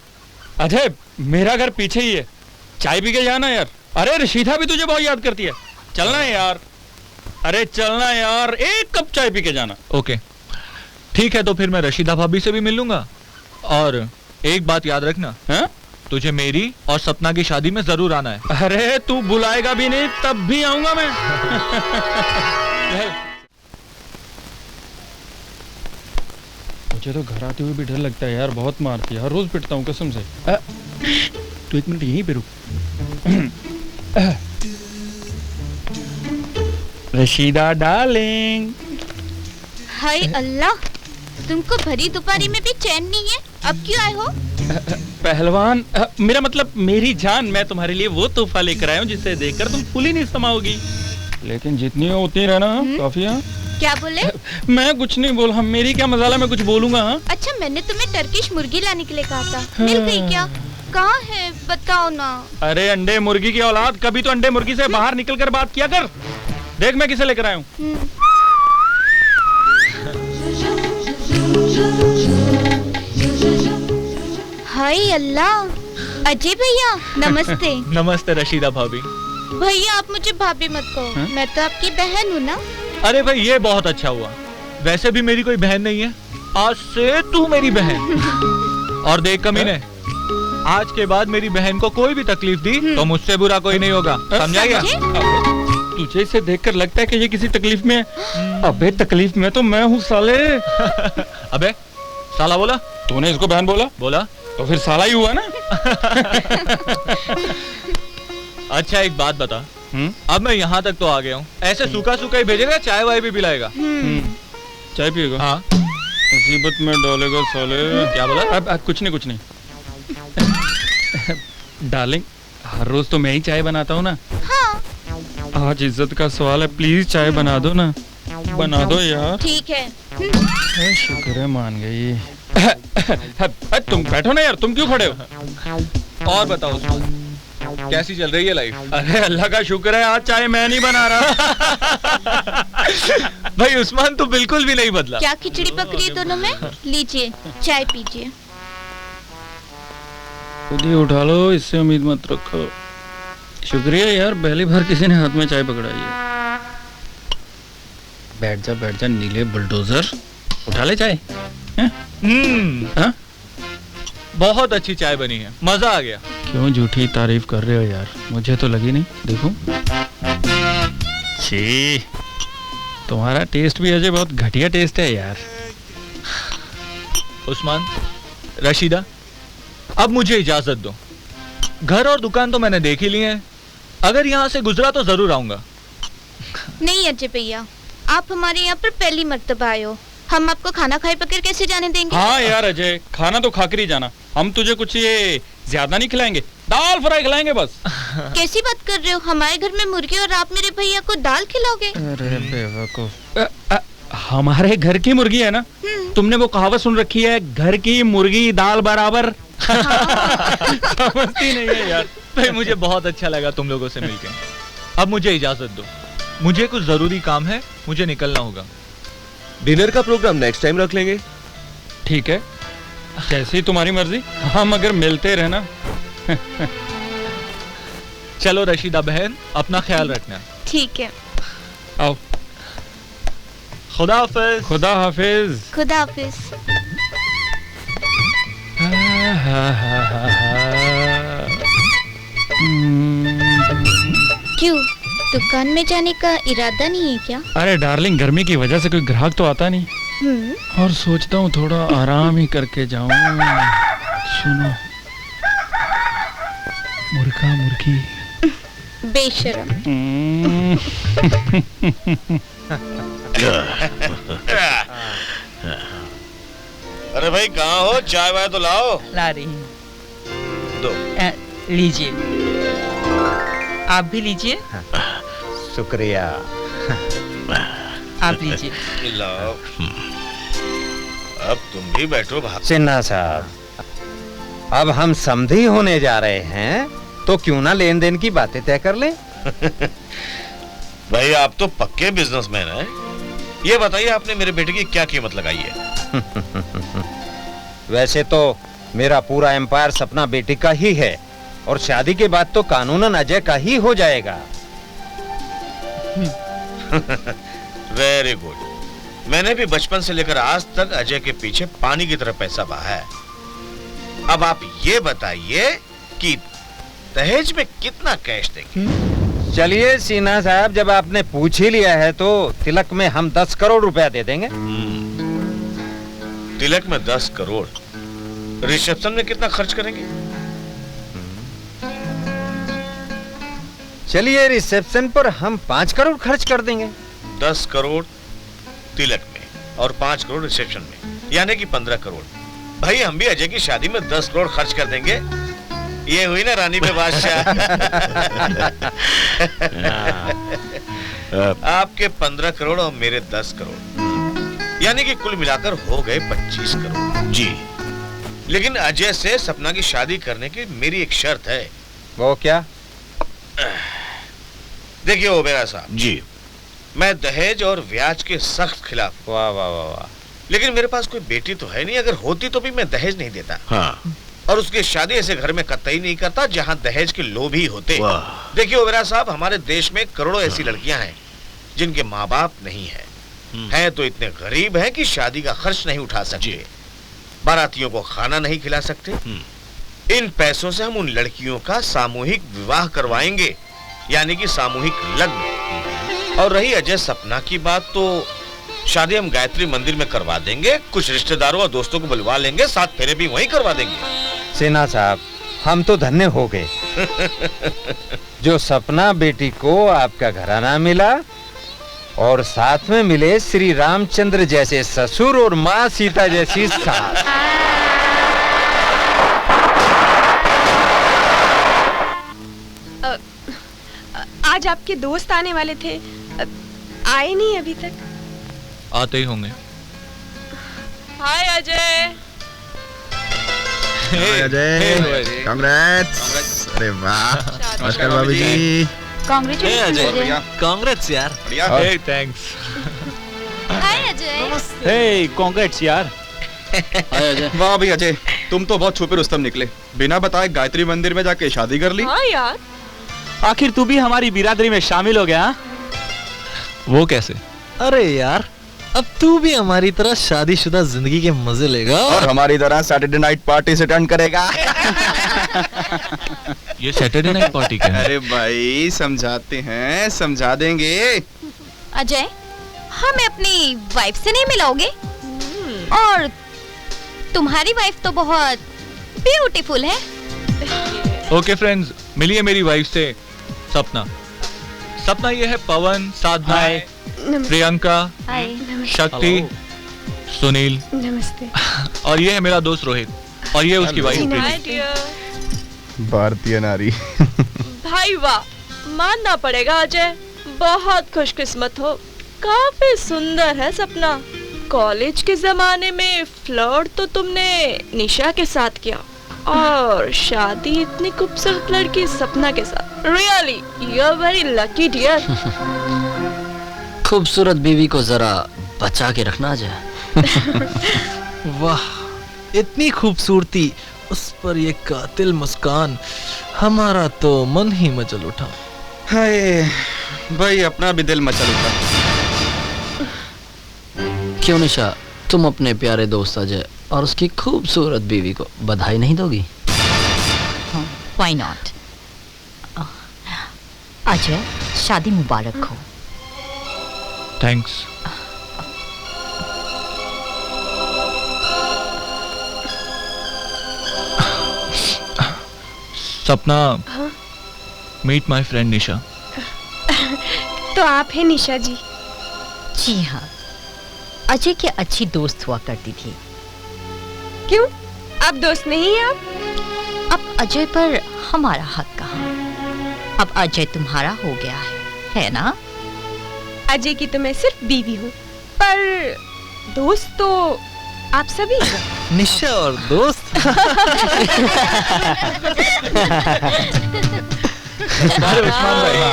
अजय, मेरा घर पीछे ही है, चाय पी के जाना यार। अरे रशीदा भी तुझे बहुत याद करती है, चलना यार। अरे चलना यार, एक कप चाय पी के जाना। ओके ठीक है, तो फिर मैं रशीदा भाभी से भी मिल लूंगा। और एक बात याद रखना, है? तुझे मेरी और सपना की शादी में जरूर आना है। अरे तू बुलाएगा भी नहीं तब भी आऊंगा मैं। मुझे तो घर आते हुए भी डर लगता है यार, बहुत मारती है, हर रोज पिटता हूँ कसम से। तू एक मिनट यहीं पे रुक। रशीदा डार्लिंग। हाय अल्लाह, तुमको भरी दोपहरी में भी चैन नहीं है, अब क्यों आए हो? पहलवान, मेरा मतलब मेरी जान, मैं तुम्हारे लिए वो तोहफा लेकर आया हूँ जिसे देखकर तुम फूली नहीं समाओगी, लेकिन जितनी हो उतनी रहना। काफी है। क्या बोले? मैं कुछ नहीं बोला, मेरी क्या मजाला, मैं कुछ बोलूंगा। अच्छा, मैंने तुम्हें टर्किश मुर्गी लाने के लिए कहा था, मिल गई क्या? कहाँ है बताओ ना। अरे अंडे मुर्गी की औलाद, कभी तो अंडे मुर्गी से बाहर निकल कर बात किया कर। देख मैं किसे लेकर आया हूँ। हाय अल्लाह, अजय भैया नमस्ते। नमस्ते रशीदा भाभी। भैया आप मुझे भाभी मत कहो, मैं तो आपकी बहन हूँ ना। अरे भाई ये बहुत अच्छा हुआ, वैसे भी मेरी कोई बहन नहीं है, आज से तू मेरी बहन। और देख कमीने, आज के बाद मेरी बहन को कोई भी तकलीफ दी तो मुझसे बुरा कोई नहीं होगा, समझा गया? तुझे इसे देखकर लगता है कि ये किसी तकलीफ में है। अबे तकलीफ में तो मैं हूँ साले। अबे साला बोला? तूने इसको बहन बोला? बोला तो फिर साला ही हुआ ना। अच्छा एक बात बता, अब मैं यहाँ तक तो आ गया हूँ, ऐसे सूखा सूखा ही भेजेगा, चाय वाय भी पिलाएगा? चाय पिएगा? हाँ। मुसीबत में डालेगा साले। क्या बोला? अब कुछ नहीं कुछ नहीं। डार्लिंग, हर रोज तो मैं ही चाय बनाता हूँ ना। हाँ। आज इज्जत का सवाल है, प्लीज चाय बना दो ना, बना दो यार। ठीक है। शुक्र है मान गई। तुम बैठो ना यार, तुम क्यों खड़े हो? और बताओ उस्मान, कैसी चल रही है लाइफ? अरे अल्लाह का शुक्र है, आज चाय मैं नहीं बना रहा। भाई उस्मान तो बिल्कुल भी नहीं बदला। क्या खिचड़ी पक रही है दोनों में? लीजिए चाय पीजिए। खुद ही उठा लो, इससे उम्मीद मत रखो। शुक्रिया यार, पहली बार किसी ने हाथ में चाय पकड़ाई है। बैठ जा नीले बुलडोजर, उठा ले चाय। हाँ? बहुत अच्छी चाय बनी है, मजा आ गया। क्यों झूठी तारीफ कर रहे हो यार, मुझे तो लगी नहीं। देखो छी, तुम्हारा टेस्ट भी अजय बहुत घटिया टेस्ट है यार। उस्मान, रशीदा, अब मुझे इजाजत दो। घर और दुकान तो मैंने देख ही लिए हैं, अगर यहाँ से गुजरा तो जरूर आऊंगा। नहीं अजय भैया, आप हमारे यहाँ पर पहली मर्तबा आए हो, हम आपको खाना खाए बगैर कैसे जाने देंगे? हाँ यार अजय, खाना तो खाकर ही जाना। हम तुझे कुछ ये ज्यादा नहीं खिलाएंगे, दाल फ्राई खिलाएंगे बस। कैसी बात कर रहे हो? हमारे घर में मुर्गी और आप मेरे भैया को दाल खिलाओगे? अरे बेवकूफ, हमारे घर की मुर्गी है ना। तुमने वो कहावत सुन रखी है, घर की मुर्गी दाल बराबर। समझती नहीं है यार। भाई मुझे बहुत अच्छा लगा तुम लोगों से मिलके। अब मुझे इजाजत दो, मुझे कुछ जरूरी काम है, मुझे निकलना होगा। डिनर का प्रोग्राम नेक्स्ट टाइम रख लेंगे। ठीक है, जैसी तुम्हारी मर्जी। हम अगर मिलते रहना। चलो रशीदा बहन, अपना ख्याल रखना। ठीक है, आओ। खुदा हाफिज। खुदा हाफिज। खुदा हाफिज। क्यों, दुकान में जाने का इरादा नहीं है क्या? अरे डार्लिंग, गर्मी की वजह से कोई ग्राहक तो आता नहीं, और सोचता हूँ थोड़ा आराम ही करके जाऊं। सुनो, मुर्गा मुर्गी। बेशरम। अरे भाई कहाँ हो? चाय वाय तो लाओ। ला रही हूँ। दो। लीजिए, आप भी लीजिए। शुक्रिया। आप लीजिए। लाओ। अब तुम भी बैठो भाग। सिन्हा साहब, अब हम समधी होने जा रहे हैं, तो क्यों ना लेन देन की बातें तय कर लें। भाई आप तो पक्के बिजनेसमैन हैं। ये बताइए आपने मेरे बेटे की क्या कीमत लगाई है? वैसे तो मेरा पूरा एम्पायर सपना बेटी का ही है, और शादी के बाद तो कानूनन अजय का ही हो जाएगा। Very good. मैंने भी बचपन से लेकर आज तक अजय के पीछे पानी की तरह पैसा बहा है। अब आप ये बताइए कि दहेज में कितना कैश देंगे? चलिए सिन्हा साहब, जब आपने पूछ ही लिया है तो तिलक में हम 10 करोड़ रुपया दे देंगे। तिलक में 10 करोड़? रिसेप्शन में कितना खर्च करेंगे? चलिए रिसेप्शन पर हम 5 करोड़ खर्च कर देंगे। 10 करोड़ तिलक में और 5 करोड़ रिसेप्शन में, यानी कि 15 करोड़। भाई हम भी अजय की शादी में 10 करोड़ खर्च कर देंगे। ये हुई ना रानी पे बादशाह। आपके 15 करोड़ और मेरे 10 करोड़, यानी कि कुल मिलाकर हो गए 25 करोड़। जी, लेकिन अजय से सपना की शादी करने की मेरी एक शर्त है। वो क्या? देखिए ओबेरा साहब जी, मैं दहेज और ब्याज के सख्त खिलाफ। वाह वाह वाह वाह। लेकिन मेरे पास कोई बेटी तो है नहीं, अगर होती तो भी मैं दहेज नहीं देता। हाँ। और उसकी शादी ऐसे घर में कतई नहीं करता जहां दहेज के लोभ ही होते। देखिए ओबेरा साहब, हमारे देश में करोड़ों ऐसी लड़कियां हैं जिनके माँ बाप नहीं है, हैं तो इतने गरीब हैं कि शादी का खर्च नहीं उठा सकते, बारातियों को खाना नहीं खिला सकते। इन पैसों से हम उन लड़कियों का सामूहिक विवाह करवाएंगे, यानी कि सामूहिक लग्न। और रही अजय सपना की बात, तो शादी हम गायत्री मंदिर में करवा देंगे, कुछ रिश्तेदारों और दोस्तों को बुलवा लेंगे, 7 फेरे भी वहीं करवा देंगे। सिन्हा साहब, हम तो धन्य हो गए जो सपना बेटी को आपका घराना मिला, और साथ में मिले श्री रामचंद्र जैसे ससुर और माँ सीता जैसी सास। आज आपके दोस्त आने वाले थे, आए नहीं अभी तक। आते ही होंगे। हाय अजय। अजय, कांग्रेट्स। अरे वाह, नमस्कार भाभी जी। कांग्रेट्स यार। हे थैंक्स। हाय अजय। हे कांग्रेट्स यार। हाय अजय। वाह भाई अजय, तुम तो बहुत छुपे रुस्तम निकले, बिना बताए गायत्री मंदिर में जाके शादी कर ली। हाँ यार, आखिर तू भी हमारी बिरादरी में शामिल हो गया। वो कैसे? अरे यार, अब तू भी हमारी तरह शादीशुदा जिंदगी के मजे लेगा और हमारी तरह सैटरडे नाइट पार्टी से अटेंड करेगा। ये सैटरडे नाइट पार्टी क्या है? अरे भाई समझाते हैं, समझा देंगे। अजय, हमें अपनी वाइफ से नहीं मिलाओगे? और तुम्हारी वाइफ तो बहुत ब्यूटीफुल है। ओके फ्रेंड्स, मिलिए मेरी वाइफ से, सपना। सपना ये है पवन, साधना, प्रियंका, शक्ति, सुनील, नमस्ते। और ये है मेरा दोस्त रोहित, और ये उसकी वाइफ भारतीय नारी। भाई वाह, मानना पड़ेगा अजय, बहुत खुशकिस्मत हो। काफी सुंदर है सपना। कॉलेज के जमाने में फ्लर्ट तो तुमने निशा के साथ किया, और शादी इतनी खूबसूरत लड़की सपना के साथ। Really you are very lucky dear. खूबसूरत बीवी को जरा बचा के रखना जाए। वाह, इतनी खूबसूरती, उस पर ये कातिल मुस्कान, हमारा तो मन ही मचल उठा। हाय भाई, अपना भी दिल मचल उठा। क्यों निशा, तुम अपने प्यारे दोस्त अजय और उसकी खूबसूरत बीवी को बधाई नहीं दोगी? Why not? अजय, शादी मुबारक हो। थैंक्स। सपना, मीट माय फ्रेंड निशा। तो आप हैं निशा जी? जी हाँ, अजय की अच्छी दोस्त हुआ करती थी। क्यों, आप दोस्त नहीं हैं आप? अब अजय पर हमारा हक कहाँ? अब अजय तुम्हारा हो गया है ना? अजय की तो मैं सिर्फ बीवी हूँ, पर दोस्त तो आप सभी हो। निशा और दोस्त।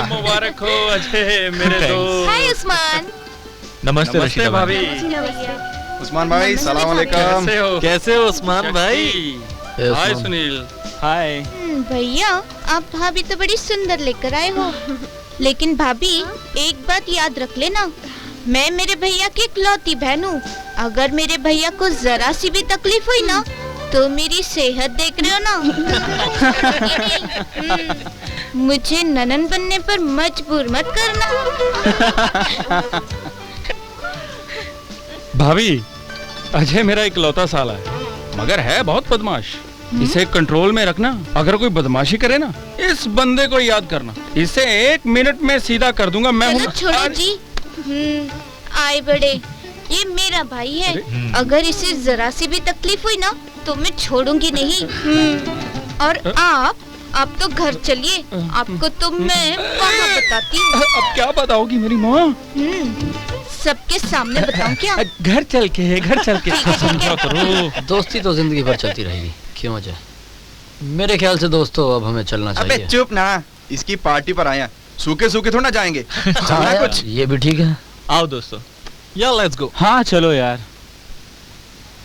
मुबारक हो अजय मेरे दोस्त। हाय उस्मान। नमस्ते रशीदा भाभी। उस्मान भाई, सलाम अलैकुम। कैसे हो उस्मान भाई? हाय सुनील। हाय। भैया, आप भाभी तो बड़ी सुंदर लेकर आए हो, लेकिन भाभी एक बात याद रख लेना, मैं मेरे भैया की इकलौती बहन हूँ। अगर मेरे भैया को जरा सी भी तकलीफ हुई ना, तो मेरी सेहत देख रहे हो ना। मुझे ननन बनने पर मजबूर मत करना। भाभी, अजय मेरा इकलौता साला है, मगर है बहुत बदमाश। इसे कंट्रोल में रखना। अगर कोई बदमाशी करे ना, इस बंदे को याद करना, इसे 1 मिनट में सीधा कर दूंगा मैं। चलो छोड़ो जी, आए बड़े, ये मेरा भाई है। अगर इसे जरा सी भी तकलीफ हुई ना, तो मैं छोड़ूंगी नहीं। और आप तो घर चलिए, आपको तो मैं वहाँ बताती हूँ। अब क्या बताओगी मेरी माँ? सबके सामने बताऊँ क्या? घर चल के समझा करो। दोस्ती तो जिंदगी भर चलती रहेगी, क्यों अजय? मेरे ख्याल से दोस्तों अब हमें चलना चाहिए। अबे चुप ना, इसकी पार्टी पर आया, सूखे सूखे थोड़ा ना जाएंगे। चलना कुछ। ये भी ठीक है। आओ दोस्तों, लेट्स गो। हाँ चलो यार।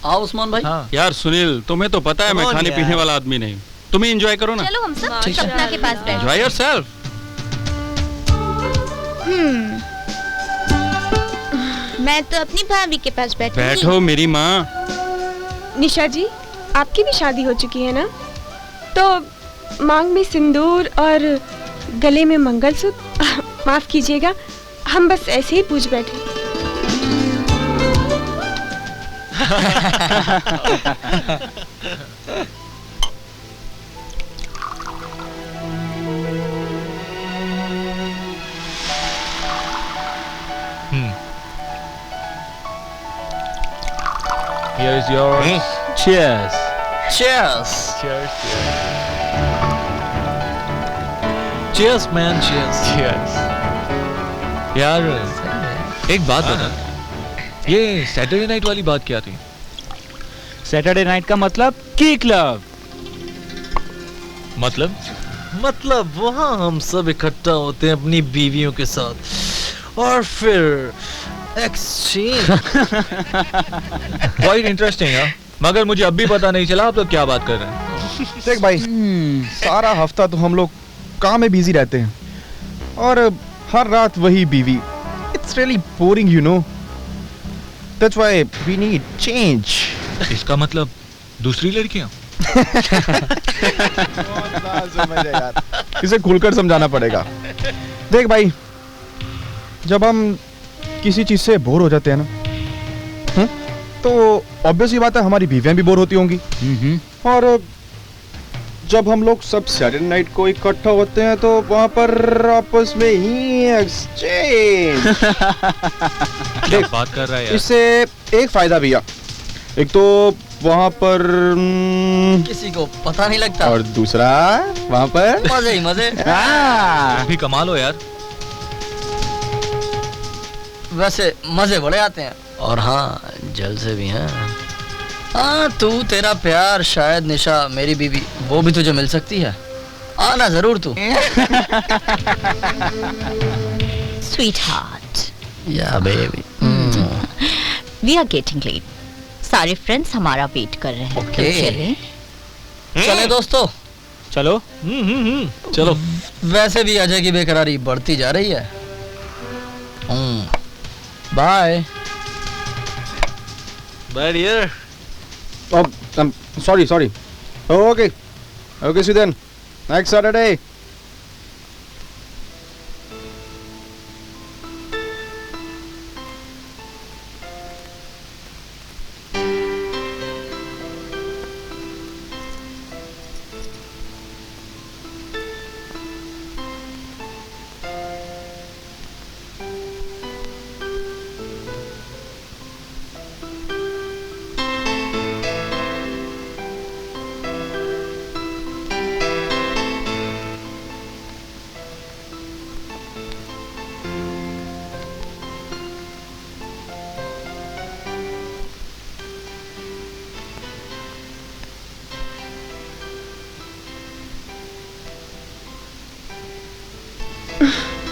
आओ उस्मान भाई। हाँ। यार सुनील, तुम्हें तो पता है मैं खाने पीने वाला आदमी नहीं, तुम्हें एंजॉय करो ना। चलो हम सब सपना के पास बैठो। Enjoy yourself. मैं तो अपनी भाभी के पास बैठूंगी। बैठो मेरी माँ। निशा जी, आपकी भी शादी हो चुकी है ना? तो मांग में सिंदूर और गले में मंगलसूत्र। माफ कीजिएगा, हम बस ऐसे ही पूछ बैठे। Here is yours. Cheers. Cheers. Cheers. Cheers man, cheers. Cheers. यार एक बात बता, ये सैटरडे नाइट वाली बात क्या थी? सैटरडे नाइट का मतलब की क्लब। मतलब वहाँ हम सब इकट्ठा होते हैं अपनी बीवियों के साथ, और फिर एक्सचेंज। क्वाइट इंटरेस्टिंग है, मगर मुझे अब भी पता नहीं चला आप तो क्या बात कर रहे हैं। देख भाई, सारा हफ्ता तो हम लोग काम में बिजी रहते हैं, और हर रात वही बीवी। It's really boring, you know. That's why we need change. इसका मतलब दूसरी लड़कियां? इसे खुलकर समझाना पड़ेगा। देख भाई, जब हम किसी चीज से बोर हो जाते हैं ना, तो ऑब्वियस ही बात है हमारी बीवियां भी बोर होती होंगी। और जब हम लोग सब सैटरडे नाइट को इकट्ठा होते हैं तो वहाँ पर आपस में ही एक्सचेंज। क्या बात कर रहा है यार? इससे एक फायदा भैया, एक तो वहाँ पर किसी को पता नहीं लगता, और दूसरा वहाँ पर मजे ही मजे। भी कमाल हो यार। वैसे मजे बड़े आते हैं, और हाँ जलसे भी हैं। हाँ तू, तेरा प्यार, शायद निशा मेरी बीवी, वो भी तुझे मिल सकती है। आना जरूर तू। Sweetheart, या baby. we are getting late. सारे फ्रेंड्स हमारा वेट कर रहे हैं। Okay. तो चलें? चले दोस्तों, चलो। चलो। वैसे भी अजय की बेकरारी बढ़ती जा रही है। Bye bye dear. sorry. Okay, see you then. Next Saturday.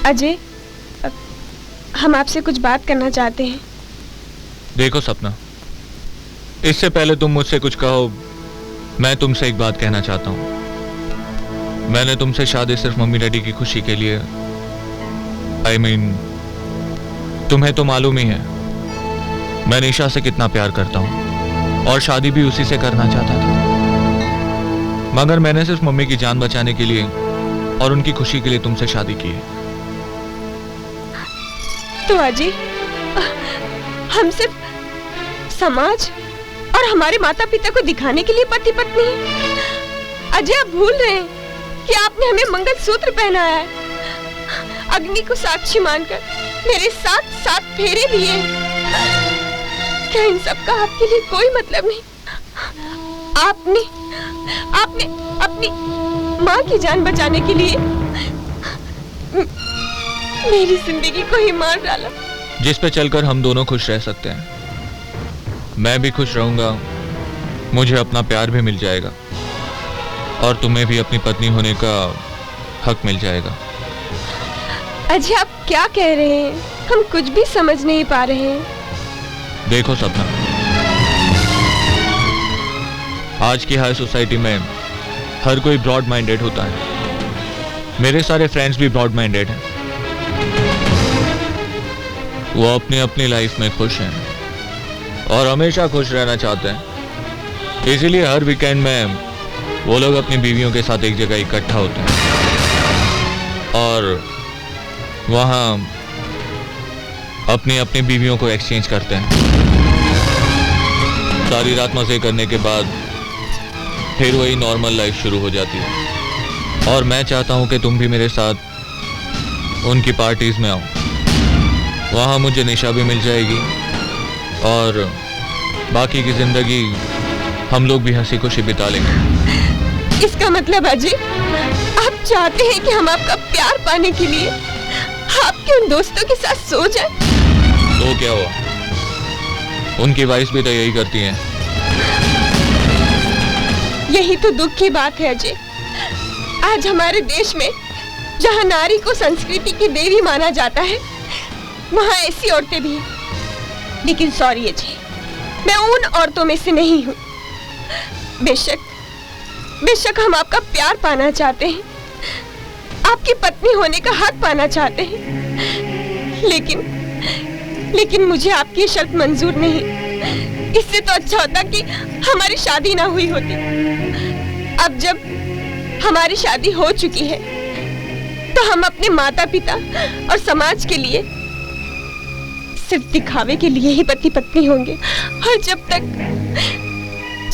Ajay, हम आपसे कुछ बात करना चाहते हैं। देखो सपना, इससे पहले तुम मुझसे कुछ कहो, मैं तुमसे एक बात कहना चाहता हूँ। मैंने तुमसे शादी सिर्फ मम्मी डैडी की खुशी के लिए, I mean, तुम्हें तो मालूम ही है मैं निशा से कितना प्यार करता हूँ, और शादी भी उसी से करना चाहता था। मगर मैंने सिर्फ मम्मी की जान बचाने के लिए और उनकी खुशी के लिए तुमसे शादी की है। तो अजय, हम सिर्फ समाज और हमारे माता पिता को दिखाने के लिए पति पत्नी हैं। अजय, आप भूल रहे हैं कि आपने हमें मंगलसूत्र पहनाया है, अग्नि को साक्षी मानकर मेरे साथ 7 फेरे लिए। क्या इन सब का आपके लिए कोई मतलब नहीं? आपने अपनी माँ की जान बचाने के लिए मेरी जिंदगी को ही मार डाला। जिस पे चलकर हम दोनों खुश रह सकते हैं। मैं भी खुश रहूंगा, मुझे अपना प्यार भी मिल जाएगा, और तुम्हें भी अपनी पत्नी होने का हक मिल जाएगा। अजय, आप क्या कह रहे हैं? हम कुछ भी समझ नहीं पा रहे हैं। देखो सपना, आज की हाई सोसाइटी में हर कोई ब्रॉड माइंडेड होता है। मेरे सारे फ्रेंड्स भी ब्रॉड माइंडेड हैं। वो अपनी अपनी लाइफ में खुश हैं और हमेशा खुश रहना चाहते हैं। इसीलिए हर वीकेंड में वो लोग अपनी बीवियों के साथ एक जगह इकट्ठा होते हैं और वहाँ अपनी अपनी बीवियों को एक्सचेंज करते हैं। सारी रात मजे करने के बाद फिर वही नॉर्मल लाइफ शुरू हो जाती है। और मैं चाहता हूँ कि तुम भी मेरे साथ उनकी पार्टीज में आओ। वहाँ मुझे निशा भी मिल जाएगी और बाकी की जिंदगी हम लोग भी हंसी खुशी बिता लेंगे। इसका मतलब अजय, आप चाहते हैं कि हम आपका प्यार पाने के लिए आपके उन दोस्तों के साथ सो जाएं? तो क्या हुआ, उनकी वाइफ भी तो यही करती हैं। यही तो दुख की बात है अजय। आज हमारे देश में जहाँ नारी को संस्कृति की देवी माना जाता है, वहाँ ऐसी औरतें भी हैं। लेकिन सॉरी अजय, मैं उन औरतों में से नहीं हूँ। बेशक हम आपका प्यार पाना चाहते हैं, आपकी पत्नी होने का हक पाना चाहते हैं, लेकिन मुझे आपकी ये शर्त मंजूर नहीं। इससे तो अच्छा होता कि हमारी शादी ना हुई होती। अब जब हमारी शादी हो चुकी है तो हम अपने माता पिता और समाज के लिए सिर्फ दिखावे के लिए ही पति पत्नी होंगे। और जब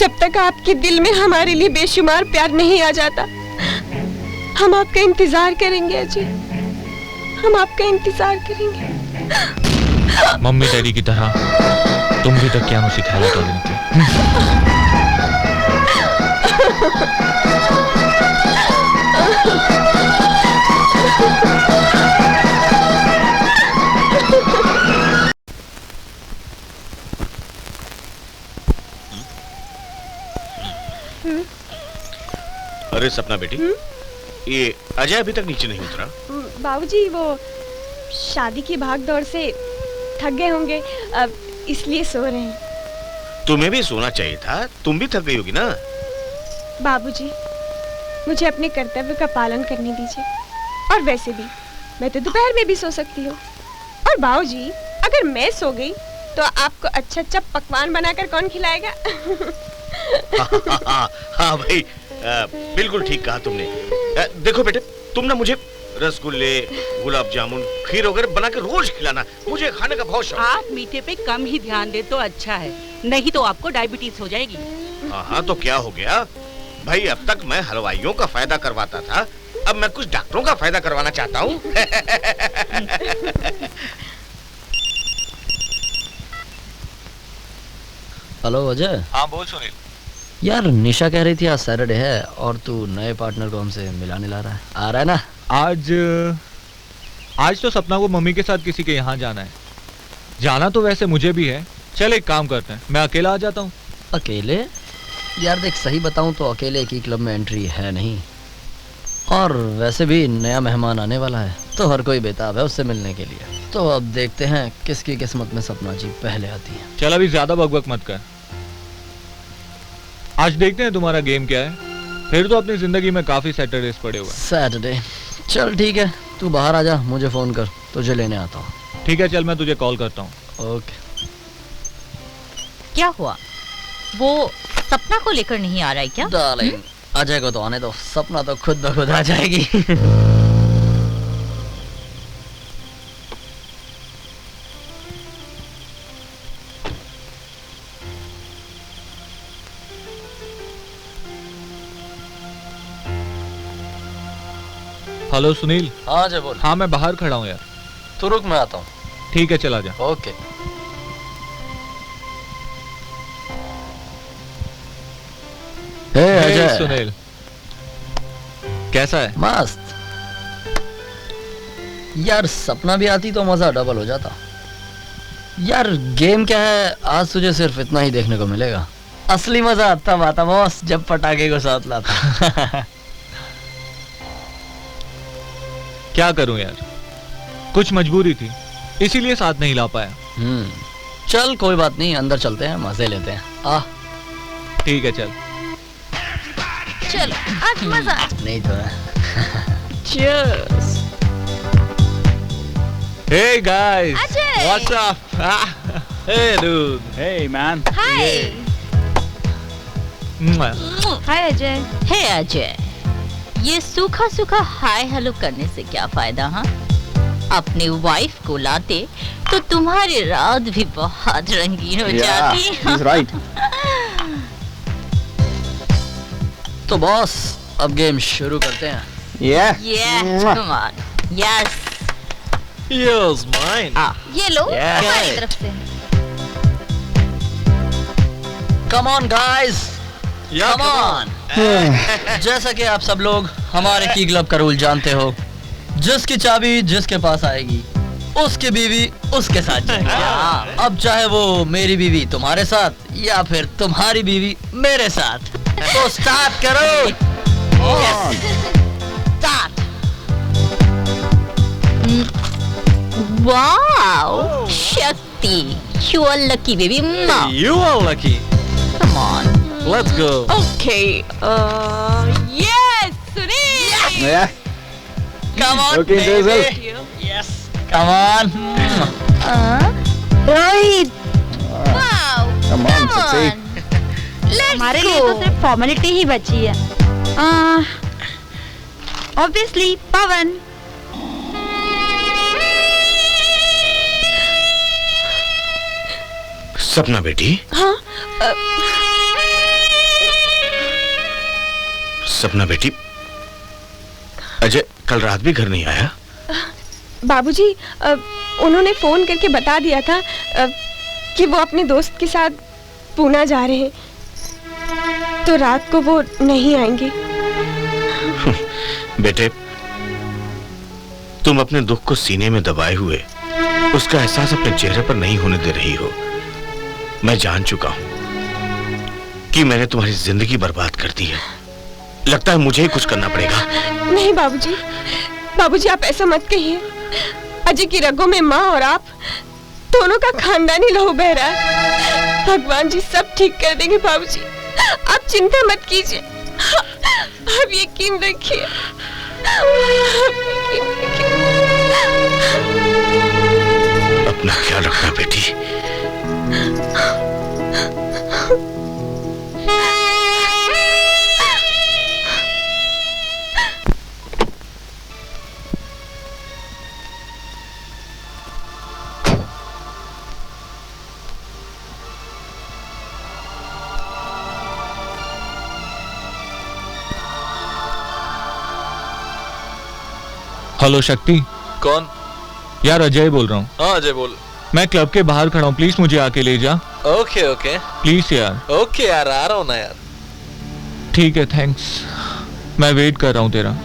जब तक आपके दिल में हमारे लिए बेशुमार प्यार नहीं आ जाता, हम आपका इंतजार करेंगे अजय, हम आपका इंतजार करेंगे। मम्मी डैडी की तरह तुम भी तकियानो सिखाया तो अरे सपना बेटी, ये अजय अभी तक नीचे नहीं उतरा? बाबूजी वो शादी की भाग दौड़ से थक गए होंगे, अब इसलिए सो रहे हैं। तुम्हें भी सोना चाहिए था, तुम भी थक गई होगी ना। बाबूजी, मुझे अपने कर्तव्य का पालन करने दीजिए, और वैसे भी मैं तो दोपहर में भी सो सकती हूँ। और बाबूजी, अगर मैं सो गई तो आपको अच्छा अच्छा पकवान बनाकर कौन खिलाएगा? हाँ भाई, बिल्कुल ठीक कहा तुमने। देखो बेटे, तुम ना मुझे रसगुल्ले, गुलाब जामुन, खीर वगैरह बना के रोज खिलाना, मुझे खाने का बहुत शौक। आप मीठे पे कम ही ध्यान दे तो अच्छा है, नहीं तो आपको डायबिटीज हो जाएगी। हाँ तो क्या हो गया भाई, अब तक मैं हलवाइयों का फायदा करवाता था, अब मैं कुछ डॉक्टरों का फायदा करवाना चाहता हूँ। हेलो अजय। हाँ बोल सुनील। यार निशा कह रही थी आज सैटरडे है और तू नए पार्टनर को हमसे मिलाने ला रहा है, आ रहा है ना? आज तो सपना को मम्मी के साथ किसी के यहाँ जाना है। जाना तो वैसे मुझे भी है, चल एक काम करते हैं, मैं अकेला आ जाता हूँ। अकेले? यार देख, सही बताऊँ तो अकेले की क्लब में एंट्री है नहीं, और वैसे भी नया मेहमान आने वाला है तो हर कोई बेताब है उससे मिलने के लिए। तो अब देखते हैं किसकी किस्मत में सपना जी पहले आती है। चल अभी ज्यादा बकबक मत कर, आज देखते हैं तुम्हारा गेम क्या है, फिर तो अपनी जिंदगी में काफी सैटरडेज पड़े हुए। सैटरडे? चल ठीक है, तू बाहर आ जा, मुझे फोन कर, तुझे लेने आता हूँ। ठीक है चल, मैं तुझे कॉल करता हूँ। ओके। क्या हुआ, वो सपना को लेकर नहीं आ रहा है क्या? डार्लिंग, अजय को तो आने दो, सपना तो खुद ब खुद आ जाएगी। हेलो सुनील। हाँ जय बोल। हाँ मैं बाहर खड़ा हूँ यार। तू रुक, मैं आता हूँ। ठीक है चला जा। ओके। हे अजय। सुनील कैसा है? मस्त। यार सपना भी आती तो मजा डबल हो जाता। यार गेम क्या है, आज तुझे सिर्फ इतना ही देखने को मिलेगा, असली मजा तब आता बॉस जब पटाखे को साथ लाता। क्या करूं यार, कुछ मजबूरी थी इसीलिए साथ नहीं ला पाया। चल कोई बात नहीं, अंदर चलते हैं, मजे लेते हैं। आ ठीक है चल। चलो आज मजा नहीं तो है। Cheers. Hey guys, Ajay. what's up? Hey dude. Hey man. Hi. हाय अजय। हे अजय, ये सूखा सूखा हाय हेलो करने से क्या फायदा? हाँ, अपनी वाइफ को लाते तो तुम्हारी रात भी बहुत रंगीन हो जाती। he's right. तो बॉस अब गेम शुरू करते हैं। Yeah, come on. Yes. Here's mine. ये लो हमारी तरफ से। Come on guys. Come on. जैसा कि आप सब लोग हमारे की क्लब का रूल जानते हो, जिसकी चाबी जिसके पास आएगी उसकी बीवी उसके साथ जाएगी। अब चाहे वो मेरी बीवी तुम्हारे साथ या फिर तुम्हारी बीवी मेरे साथ, तो स्टार्ट करो। Wow, Shakti, you are lucky baby. You are lucky. Come on. Let's go. Okay. Yes, Sunil. Yeah. Come on, Okay, baby. Yes. Come on. Rohit. Wow. Come on, sexy. हमारे लिए तो सिर्फ फॉर्मेलिटी ही बची है। ऑब्वियसली पवन। सपना बेटी। हाँ? सपना बेटी, अजय कल रात भी घर नहीं आया? बाबूजी, उन्होंने फोन करके बता दिया था कि वो अपने दोस्त के साथ पूना जा रहे हैं, तो रात को वो नहीं आएंगे। बेटे, तुम अपने दुख को सीने में दबाए हुए उसका एहसास अपने चेहरे पर नहीं होने दे रही हो। मैं जान चुका हूं कि मैंने तुम्हारी जिंदगी बर्बाद कर दी है। लगता है मुझे ही कुछ करना पड़ेगा। नहीं बाबूजी, बाबूजी आप ऐसा मत कहिए। अजय की रगों में माँ और आप दोनों का खानदानी लहू बह रहा है। भगवान जी सब ठीक कर देंगे बाबूजी, आप चिंता मत कीजिए। आप यकीन रखिए, अपना ख्याल रखना बेटी। हेलो शक्ति। कौन? यार अजय बोल रहा हूँ। हाँ अजय बोल। मैं क्लब के बाहर खड़ा हूँ, प्लीज मुझे आके ले जा। ओके ओके प्लीज यार। ओके यार, आ रहा हूँ ना यार। ठीक है, थैंक्स। मैं वेट कर रहा हूँ तेरा।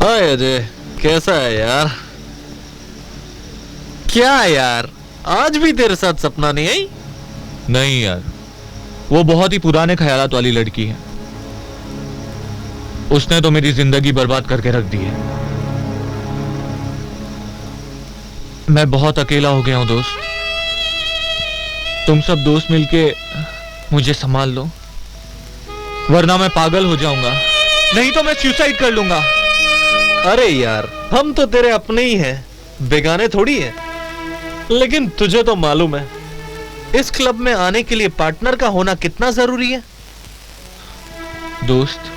हाय अजय, कैसा है यार? क्या यार, आज भी तेरे साथ सपना नहीं आई? नहीं यार, वो बहुत ही पुराने ख्यालात वाली लड़की है। उसने तो मेरी जिंदगी बर्बाद करके रख दी है। मैं बहुत अकेला हो गया हूं दोस्त। तुम सब दोस्त मिलके मुझे संभाल लो, वरना मैं पागल हो जाऊंगा। नहीं तो मैं सुसाइड कर लूंगा। अरे यार, हम तो तेरे अपने ही हैं, बेगाने थोड़ी हैं। लेकिन तुझे तो मालूम है इस क्लब में आने के लिए पार्टनर का होना कितना जरूरी है। दोस्त,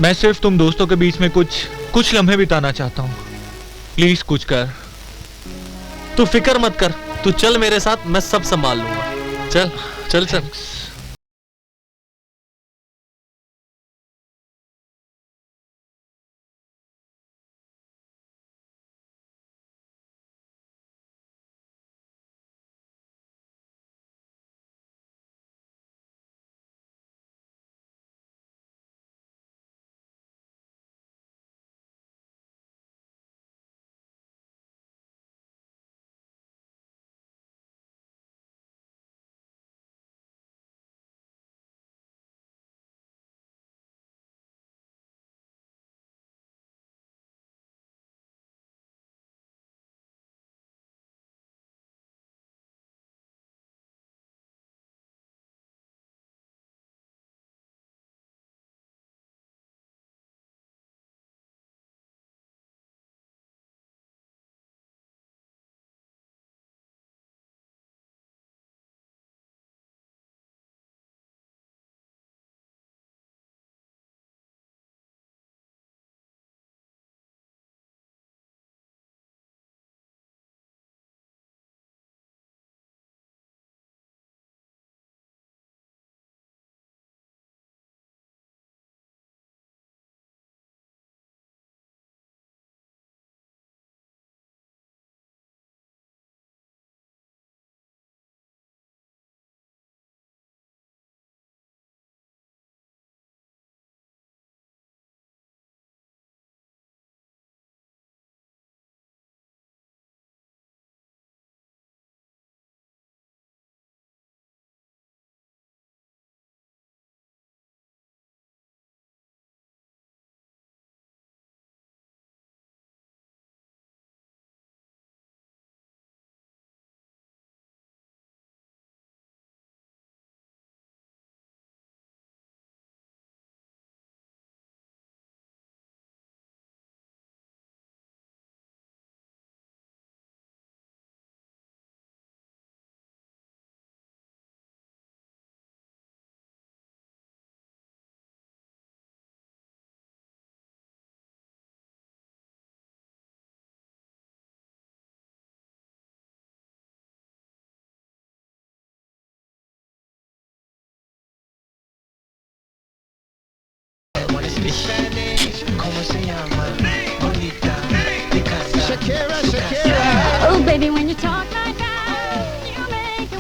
मैं सिर्फ तुम दोस्तों के बीच में कुछ लम्हे बिताना चाहता हूं। प्लीज कुछ कर। तू फिक्र मत कर, तू चल मेरे साथ, मैं सब संभाल लूंगा। चल चल चल।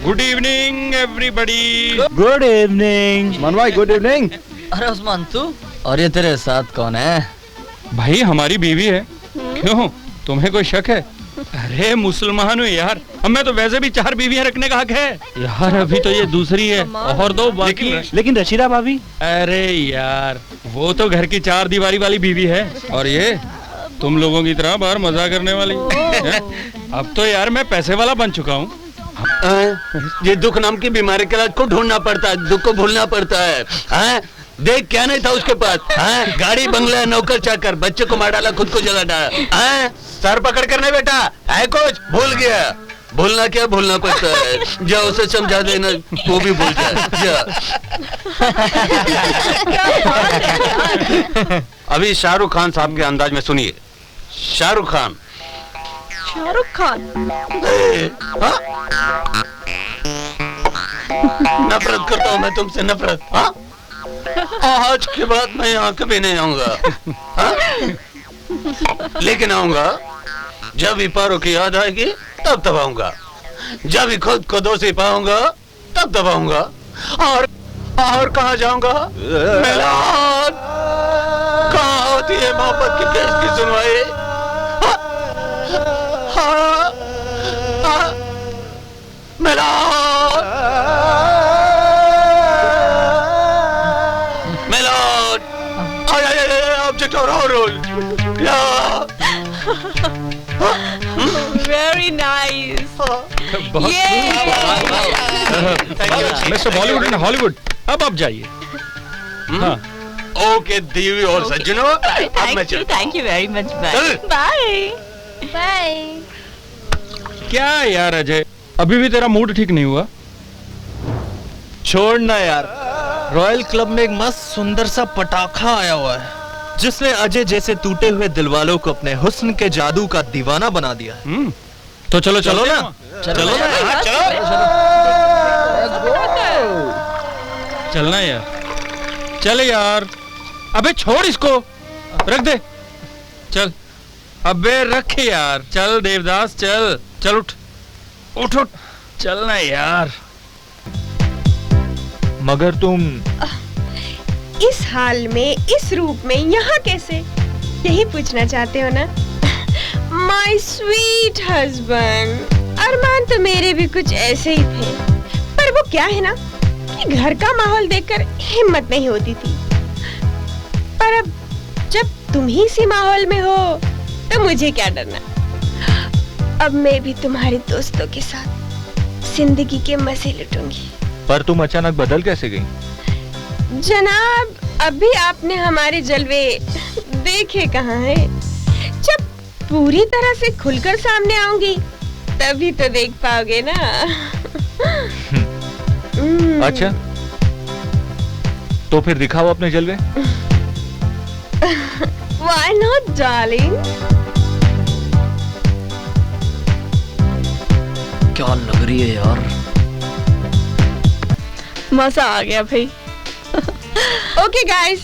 Good evening everybody. Good evening मन भाई, गुड इवनिंग। अरे उस्मान तू, और ये तेरे साथ कौन है? भाई हमारी बीवी है। क्यों, तुम्हें कोई शक है? अरे मुसलमान हूँ यार, हमें तो वैसे भी 4 बीवियां रखने का हक है यार। अभी तो ये दूसरी है और 2 बाकी। लेकिन रशीदा भाभी? अरे यार वो तो घर की 4 दीवारी वाली बीवी है, और ये तुम लोगों की तरह बाहर मजा करने वाली है? अब तो यार मैं पैसे वाला बन चुका हूँ। ये दुख नाम की बीमारी के इलाज को ढूंढना पड़ता है, दुख को भूलना पड़ता है। देख क्या नहीं था उसके पास, गाड़ी बंगला, नौकर चाकर, बच्चे को मार डाला, खुद को जला डाला। सर पकड़ कर नहीं बेटा, है कुछ भूल गया? भूलना क्या, भूलना पड़ता है। जा उसे समझा देना, वो भी भूल जाए। अभी शाहरुख खान साहब के अंदाज में सुनिए। शाहरुख खान। शाहरुख खान? नफरत करता हूँ मैं तुमसे, नफरत। आज के बाद मैं यहाँ कभी नहीं आऊंगा, लेकिन आऊंगा जब भी पारो की याद आएगी, तब आऊंगा। जब भी खुद को दोषी पाऊंगा, तब आऊंगा। और कहाँ जाऊंगा? मिलाद। कहाँ होती है मोहब्बत की केस की सुनवाई? मिलाद। ऑब्जेक्ट और role. Very nice. Mister Bollywood and Hollywood, अब आप जाइए। हाँ। ओके देवी और सज्जनों, अब मैं चलता हूं। Thank you very much. Bye bye. क्या यार अजय, अभी भी तेरा मूड ठीक नहीं हुआ? छोड़ना यार, रॉयल क्लब में एक मस्त सुंदर सा पटाखा आया हुआ है, जिसने अजय जैसे टूटे हुए दिलवालों को अपने हुस्न के जादू का दीवाना बना दिया। तो चलो चलो ना, चलो ना, चलना यार, चल यार। अबे छोड़ इसको, रख दे। चल अबे रख यार, चल देवदास, चल चल, उठ उठ उठ, चलना यार। मगर तुम इस हाल में, इस रूप में, यहाँ कैसे? यही पूछना चाहते हो ना? My sweet husband. अरमान तो मेरे भी कुछ ऐसे ही थे, पर वो क्या है ना कि घर का माहौल देखकर हिम्मत नहीं होती थी। पर अब जब तुम ही इसी माहौल में हो तो मुझे क्या डरना। अब मैं भी तुम्हारे दोस्तों के साथ जिंदगी के मजे लूटूंगी। पर तुम अचानक बदल कैसे गई? जनाब, अभी आपने हमारे जलवे देखे कहाँ हैं? जब पूरी तरह से खुलकर सामने आऊंगी तभी तो देख पाओगे ना। अच्छा, तो फिर दिखाओ अपने जलवे। Why not, darling? क्या लग रही है यार? मजा आ गया भाई। ओके गाइस,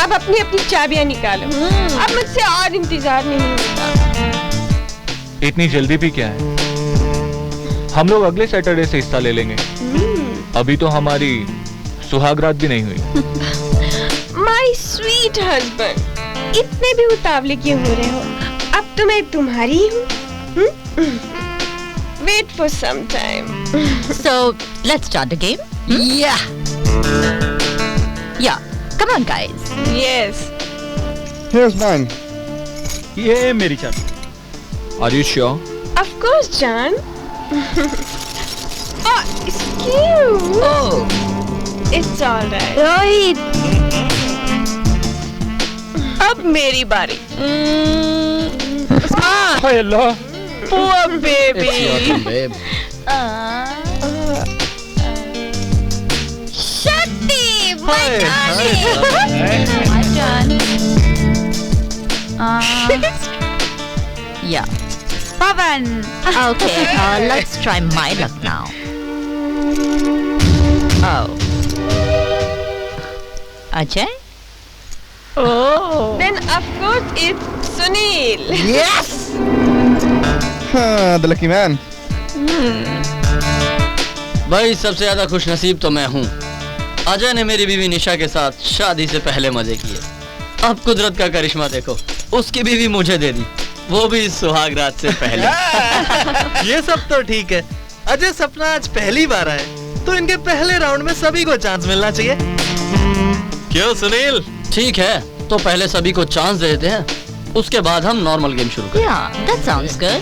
अब अपनी अपनी चाबियां निकालो। अब मुझसे और इंतजार नहीं होता। इतनी जल्दी भी क्या है? हम लोग अगले सैटरडे से हिस्सा ले लेंगे। अभी तो हमारी सुहागरात भी नहीं हुई। माय स्वीट हस्बैंड, इतने भी उतावले क्यों हो रहे हो? अब तो मैं तुम्हारी ही हूँ। Wait for some time. So let's start the game. Yeah. Yeah. Come on, guys. Yes. Here's mine. ये मेरी चाबी। Are you sure? Of course, John. Oh, it's cute. Oh. It's all right. Rohit, अब मेरी बारी। हाय अल्लाह। Poor baby. It's your turn, babe. शक्ति, my Hi. darling. My turn. Yeah. Pawan, Okay. Let's try my luck now. Oh. Ajay? Oh. Then of course it's Sunil. Yes. The lucky man. भाई सबसे ज्यादा खुश नसीब तो मैं हूँ। अजय ने मेरी बीवी निशा के साथ शादी से पहले मजे किए। अब कुदरत का करिश्मा देखो, उसकी बीवी मुझे दे दी, वो भी सुहाग रात से पहले। ये सब तो ठीक है। अजय सपना आज पहली बार आए तो इनके पहले राउंड में सभी को चांस मिलना चाहिए। क्यों सुनील? ठीक है, तो पहले सभी को चांस दे देते हैं, उसके बाद हम नॉर्मल गेम शुरू करें। that sounds good.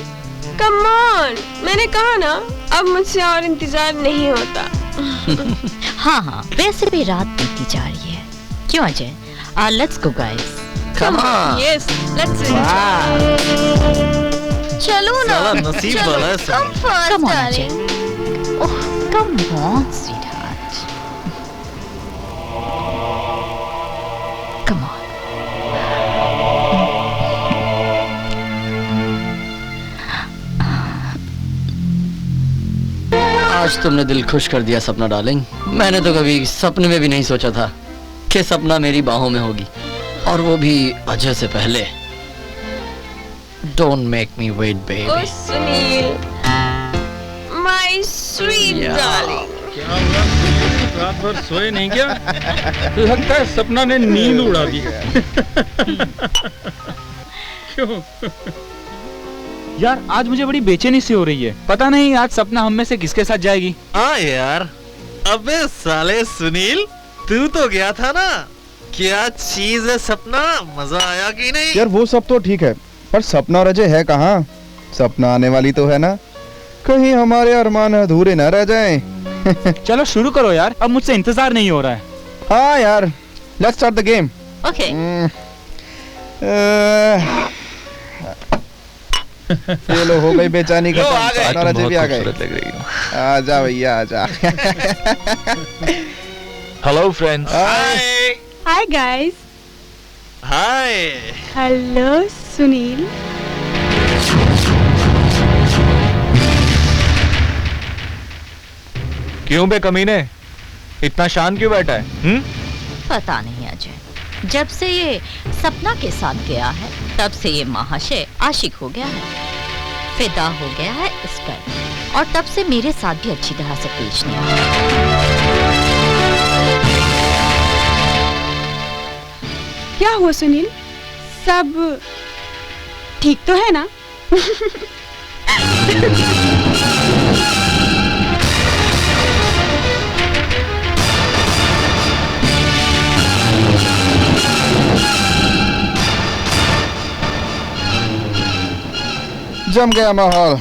Come on, मैंने कहा ना अब मुझसे और इंतजार नहीं होता। हाँ हाँ, वैसे भी रात बीती जा रही है, क्यों Ajay? Let's go guys. Come on. Yes, let's चलो ना। साला नसीब वाला है Come first, Come on, darling. Oh, come on, sweetheart. Come on. आज तुमने दिल खुश कर दिया सपना डार्लिंग। मैंने तो कभी सपने में भी नहीं सोचा था कि सपना मेरी बाहों में होगी, और वो भी अजय से पहले। Don't make me wait, baby. O Sunil, my sweet darling. क्या हुआ? रात भर सोए नहीं क्या? लगता है सपना ने नींद उड़ा दी। क्यों? यार आज मुझे बड़ी बेचैनी सी हो रही है, पता नहीं आज सपना हम में से किसके साथ जाएगी। हाँ यार, अबे साले सुनील, तू तो गया था ना। क्या चीज है सपना, मजा आया कि नहीं? यार वो सब तो ठीक है, पर सपना और अजय है कहाँ? सपना आने वाली तो है ना, कहीं हमारे अरमान अधूरे न रह जाएं। चलो शुरू करो यार, अब मुझसे इंतजार नहीं हो रहा है। हाँ यार, let's start the game. Okay. ये लो, हो गई बेचैनी लो, आ गए। खत्म। और अजय भी आ गए। खूबसूरत लग रही हो। आजा भैया आजा। Hello friends. Hi hi guys. Hi. Hello Sunil. क्यों बे कमीने, इतना शांत क्यों बैठा है? पता नहीं अजय, जब से ये सपना के साथ गया है तब से ये महाशय आशिक हो गया है, फिदा हो गया है इस पर, और तब से मेरे साथ भी अच्छी तरह से पेश नहीं आता। क्या हुआ सुनील, सब ठीक तो है ना? जम गया माहौल।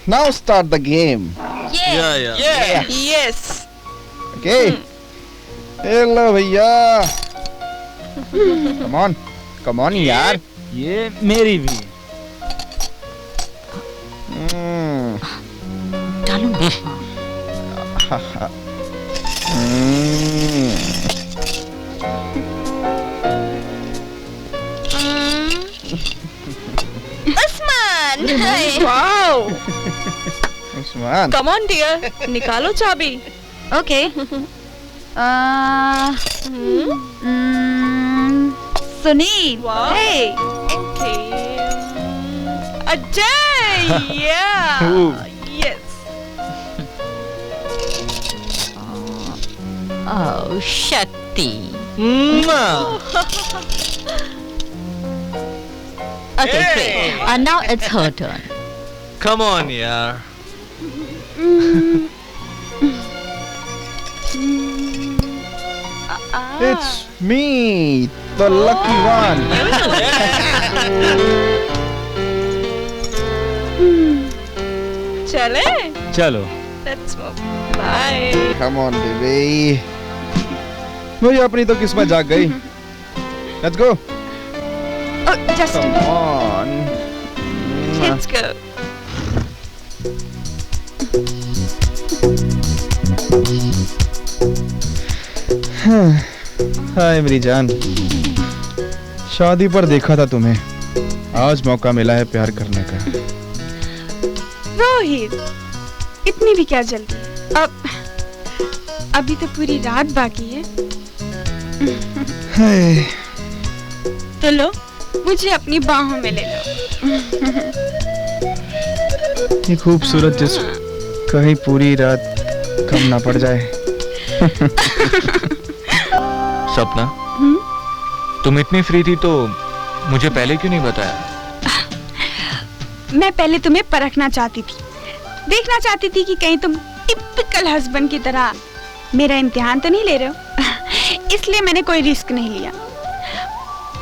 Now start the game. Yes. Okay, hello भैया। कम ऑन यार। ये मेरी भी। डालूं ना? Wow. Usman. Come on dear, निकालो चाबी। Okay. Sunil. Wow. Hey. Okay. Ajay. Yeah. Yes. Oh, Shakti. Okay, great. Now it's her turn. Come on यार। It's me, the lucky one. चले? चलो। Let's move. Bye. Come on, baby. मुझे अपनी तो किस्मत जाग गई। Let's go. Oh, just a Come minute. on. Let's go. हाय मेरी जान, शादी पर देखा था तुम्हें, आज मौका मिला है प्यार करने का। रोहित, इतनी भी क्या जल्दी? अभी तो पूरी रात बाकी है। हाय। तो लो, मुझे अपनी बाहों में ले लो। इतनी खूबसूरत जिस्म कहीं पूरी रात कम ना पड़ जाए। सपना, तुम इतनी फ्री थी तो मुझे पहले क्यों नहीं बताया? मैं पहले तुम्हें परखना चाहती थी, देखना चाहती थी कि कहीं तुम टिपिकल हस्बैंड की तरह मेरा इम्तिहान तो नहीं ले रहे हो। इसलिए मैंने कोई रिस्क नहीं लिया।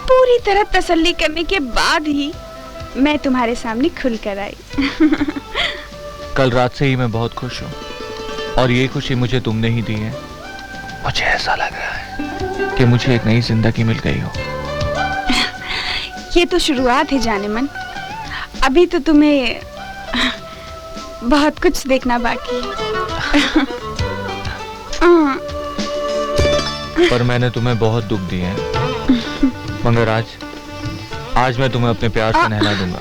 पूरी तरह तसल्ली करने के बाद ही मैं तुम्हारे सामने खुलकर आई। कल रात से ही मैं बहुत खुश हूँ और ये खुशी मुझे तुमने ही दी है। मुझे ऐसा लग रहा है कि मुझे एक नई जिंदगी मिल गई हो। ये तो शुरुआत है जाने मन, अभी तो तुम्हें बहुत कुछ देखना बाकी है। पर मैंने तुम्हें बहुत दुख दिया है, मगर आज मैं तुम्हें अपने प्यार से नहला दूंगा।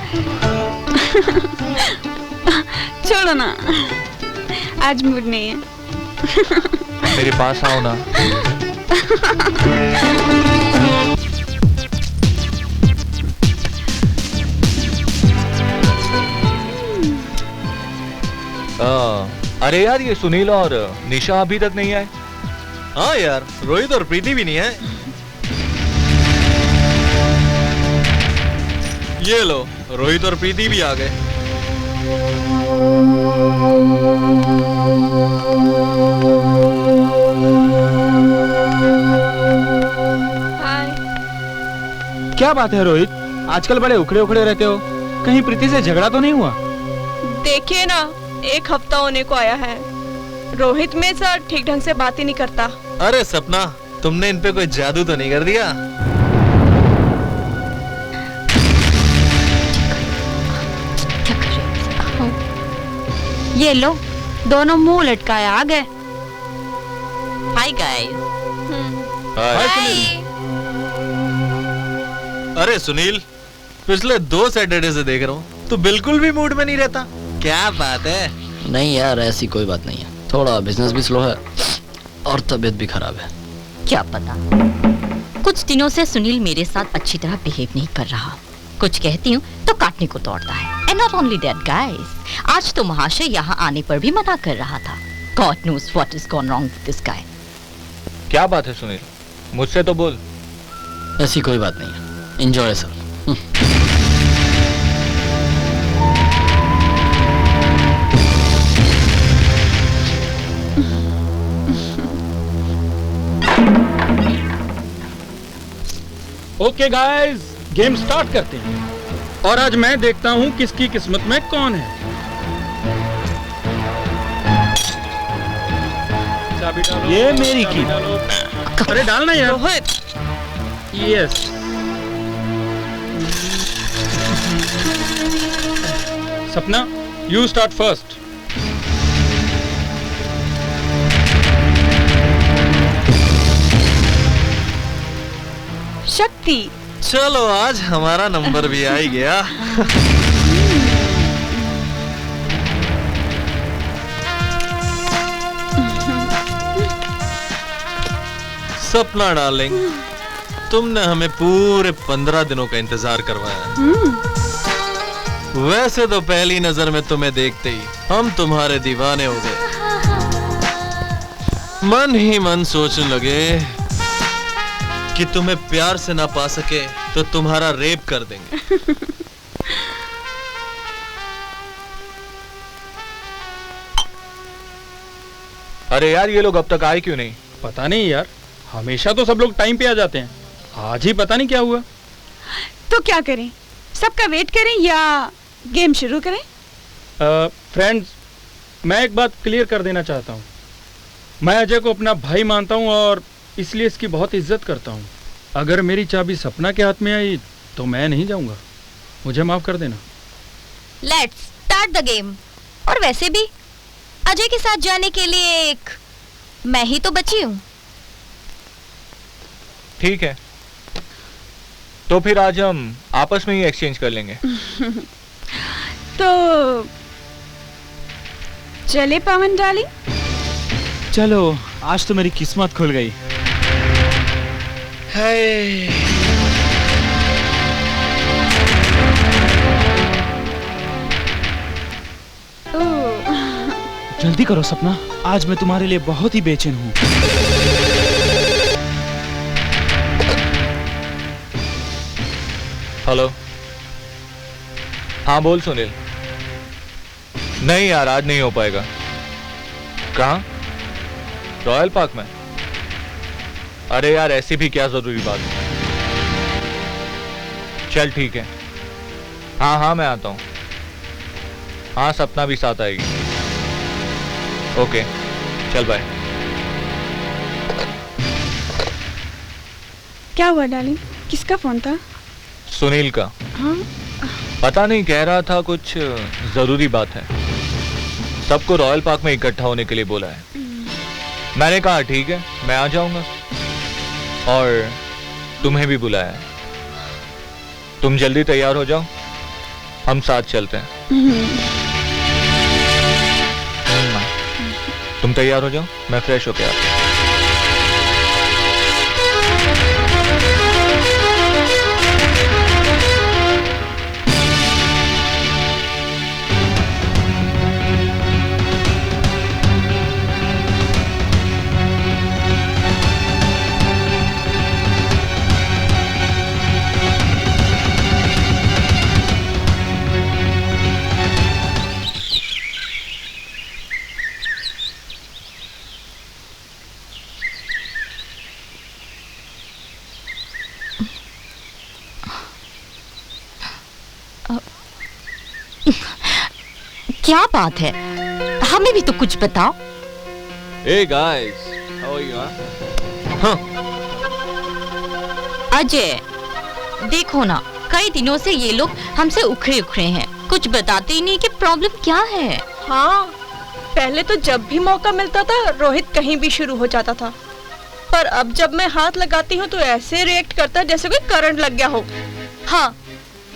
छोड़ो ना, आज मूड नहीं है। मेरे पास आओ ना। अरे यार, ये सुनील और निशा अभी तक नहीं आए। हाँ यार, रोहित और प्रीति भी नहीं है। ये लो, रोहित और प्रीति भी आ गए। क्या बात है रोहित, आजकल बड़े उखड़े उखड़े रहते हो, कहीं प्रीति से झगड़ा तो नहीं हुआ? देखिए ना, 1 हफ्ता होने को आया है, रोहित में सर ठीक ढंग से बात ही नहीं करता। अरे सपना, तुमने इन पे कोई जादू तो नहीं कर दिया? ये लो, दोनों मुंह लटकाए आ गए। Hi guys. हाय सुनील। अरे सुनील, पिछले 2 सैटरडे से देख रहा हूँ, तू बिल्कुल भी मूड में नहीं रहता। क्या बात है? नहीं यार, ऐसी कोई बात नहीं है। थोड़ा बिजनेस भी स्लो है और तबीयत भी खराब है। क्या पता, कुछ दिनों से सुनील मेरे साथ अच्छी तरह बिहेव नहीं कर रहा। कुछ कहती हूँ तो काटने को दौड़ता है। And not only that, guys, आज तो महाशय यहाँ आने पर भी मना कर रहा था। God knows what is gone wrong with this guy. क्या बात है सुनील, मुझसे तो बोल। ऐसी कोई बात नहीं है, enjoy sir. Okay guys, game start करते हैं और आज मैं देखता हूं किसकी किस्मत में कौन है। ये मेरी की। अरे डालना यार। रोहित। यस। सपना, यू स्टार्ट फर्स्ट। शक्ति। चलो, आज हमारा नंबर भी आ ही गया। सपना डार्लिंग, तुमने हमें पूरे 15 दिनों का इंतजार करवाया है। वैसे तो पहली नजर में तुम्हें देखते ही हम तुम्हारे दीवाने हो गए। मन ही मन सोचने लगे कि तुम्हें प्यार से ना पा सके तो तुम्हारा रेप कर देंगे। अरे यार, ये लोग अब तक आए क्यों नहीं? पता नहीं यार, हमेशा तो सब लोग टाइम पे आ जाते हैं, आज ही पता नहीं क्या हुआ। तो क्या करें, सबका वेट करें या गेम शुरू करें? फ्रेंड्स, मैं एक बात क्लियर कर देना चाहता हूँ। मैं अजय को अपना भाई मानता हूँ और इसलिए इसकी बहुत इज्जत करता हूँ। अगर मेरी चाबी सपना के हाथ में आई तो मैं नहीं जाऊंगा, मुझे माफ कर देना। Let's start the game. और वैसे भी अजय के साथ जाने के लिए एक मैं ही तो बची हूँ। ठीक है, तो फिर आज हम आपस में ही एक्सचेंज कर लेंगे। तो चले पवन डार्लिंग। चलो, आज तो मेरी किस्मत खुल गई। जल्दी करो सपना, आज मैं तुम्हारे लिए बहुत ही बेचैन हूँ। हेलो, हाँ बोल सुनील। नहीं यार, आज नहीं हो पाएगा। कहाँ? रॉयल पार्क में? अरे यार, ऐसी भी क्या जरूरी बात है। चल ठीक है, हाँ हाँ मैं आता हूँ। हाँ, सपना भी साथ आएगी। ओके, चल बाय। क्या हुआ डार्लिंग, किसका फोन था? सुनील का। हाँ? पता नहीं, कह रहा था कुछ जरूरी बात है, सबको रॉयल पार्क में इकट्ठा होने के लिए बोला है। मैंने कहा ठीक है, मैं आ जाऊंगा, और तुम्हें भी बुलाया है। तुम जल्दी तैयार हो जाओ, हम साथ चलते हैं। तुम तैयार हो जाओ, मैं फ्रेश होके आता हूँ। क्या बात है, हमें भी तो कुछ बताओ। Hey guys, how are you? हाँ? अजय, देखो ना, कई दिनों से ये लोग हमसे उखड़े उखड़े हैं, कुछ बताते ही नहीं कि प्रॉब्लम क्या है। हाँ, पहले तो जब भी मौका मिलता था रोहित कहीं भी शुरू हो जाता था, पर अब जब मैं हाथ लगाती हूँ तो ऐसे रिएक्ट करता है जैसे कोई करंट लग गया हो। हाँ,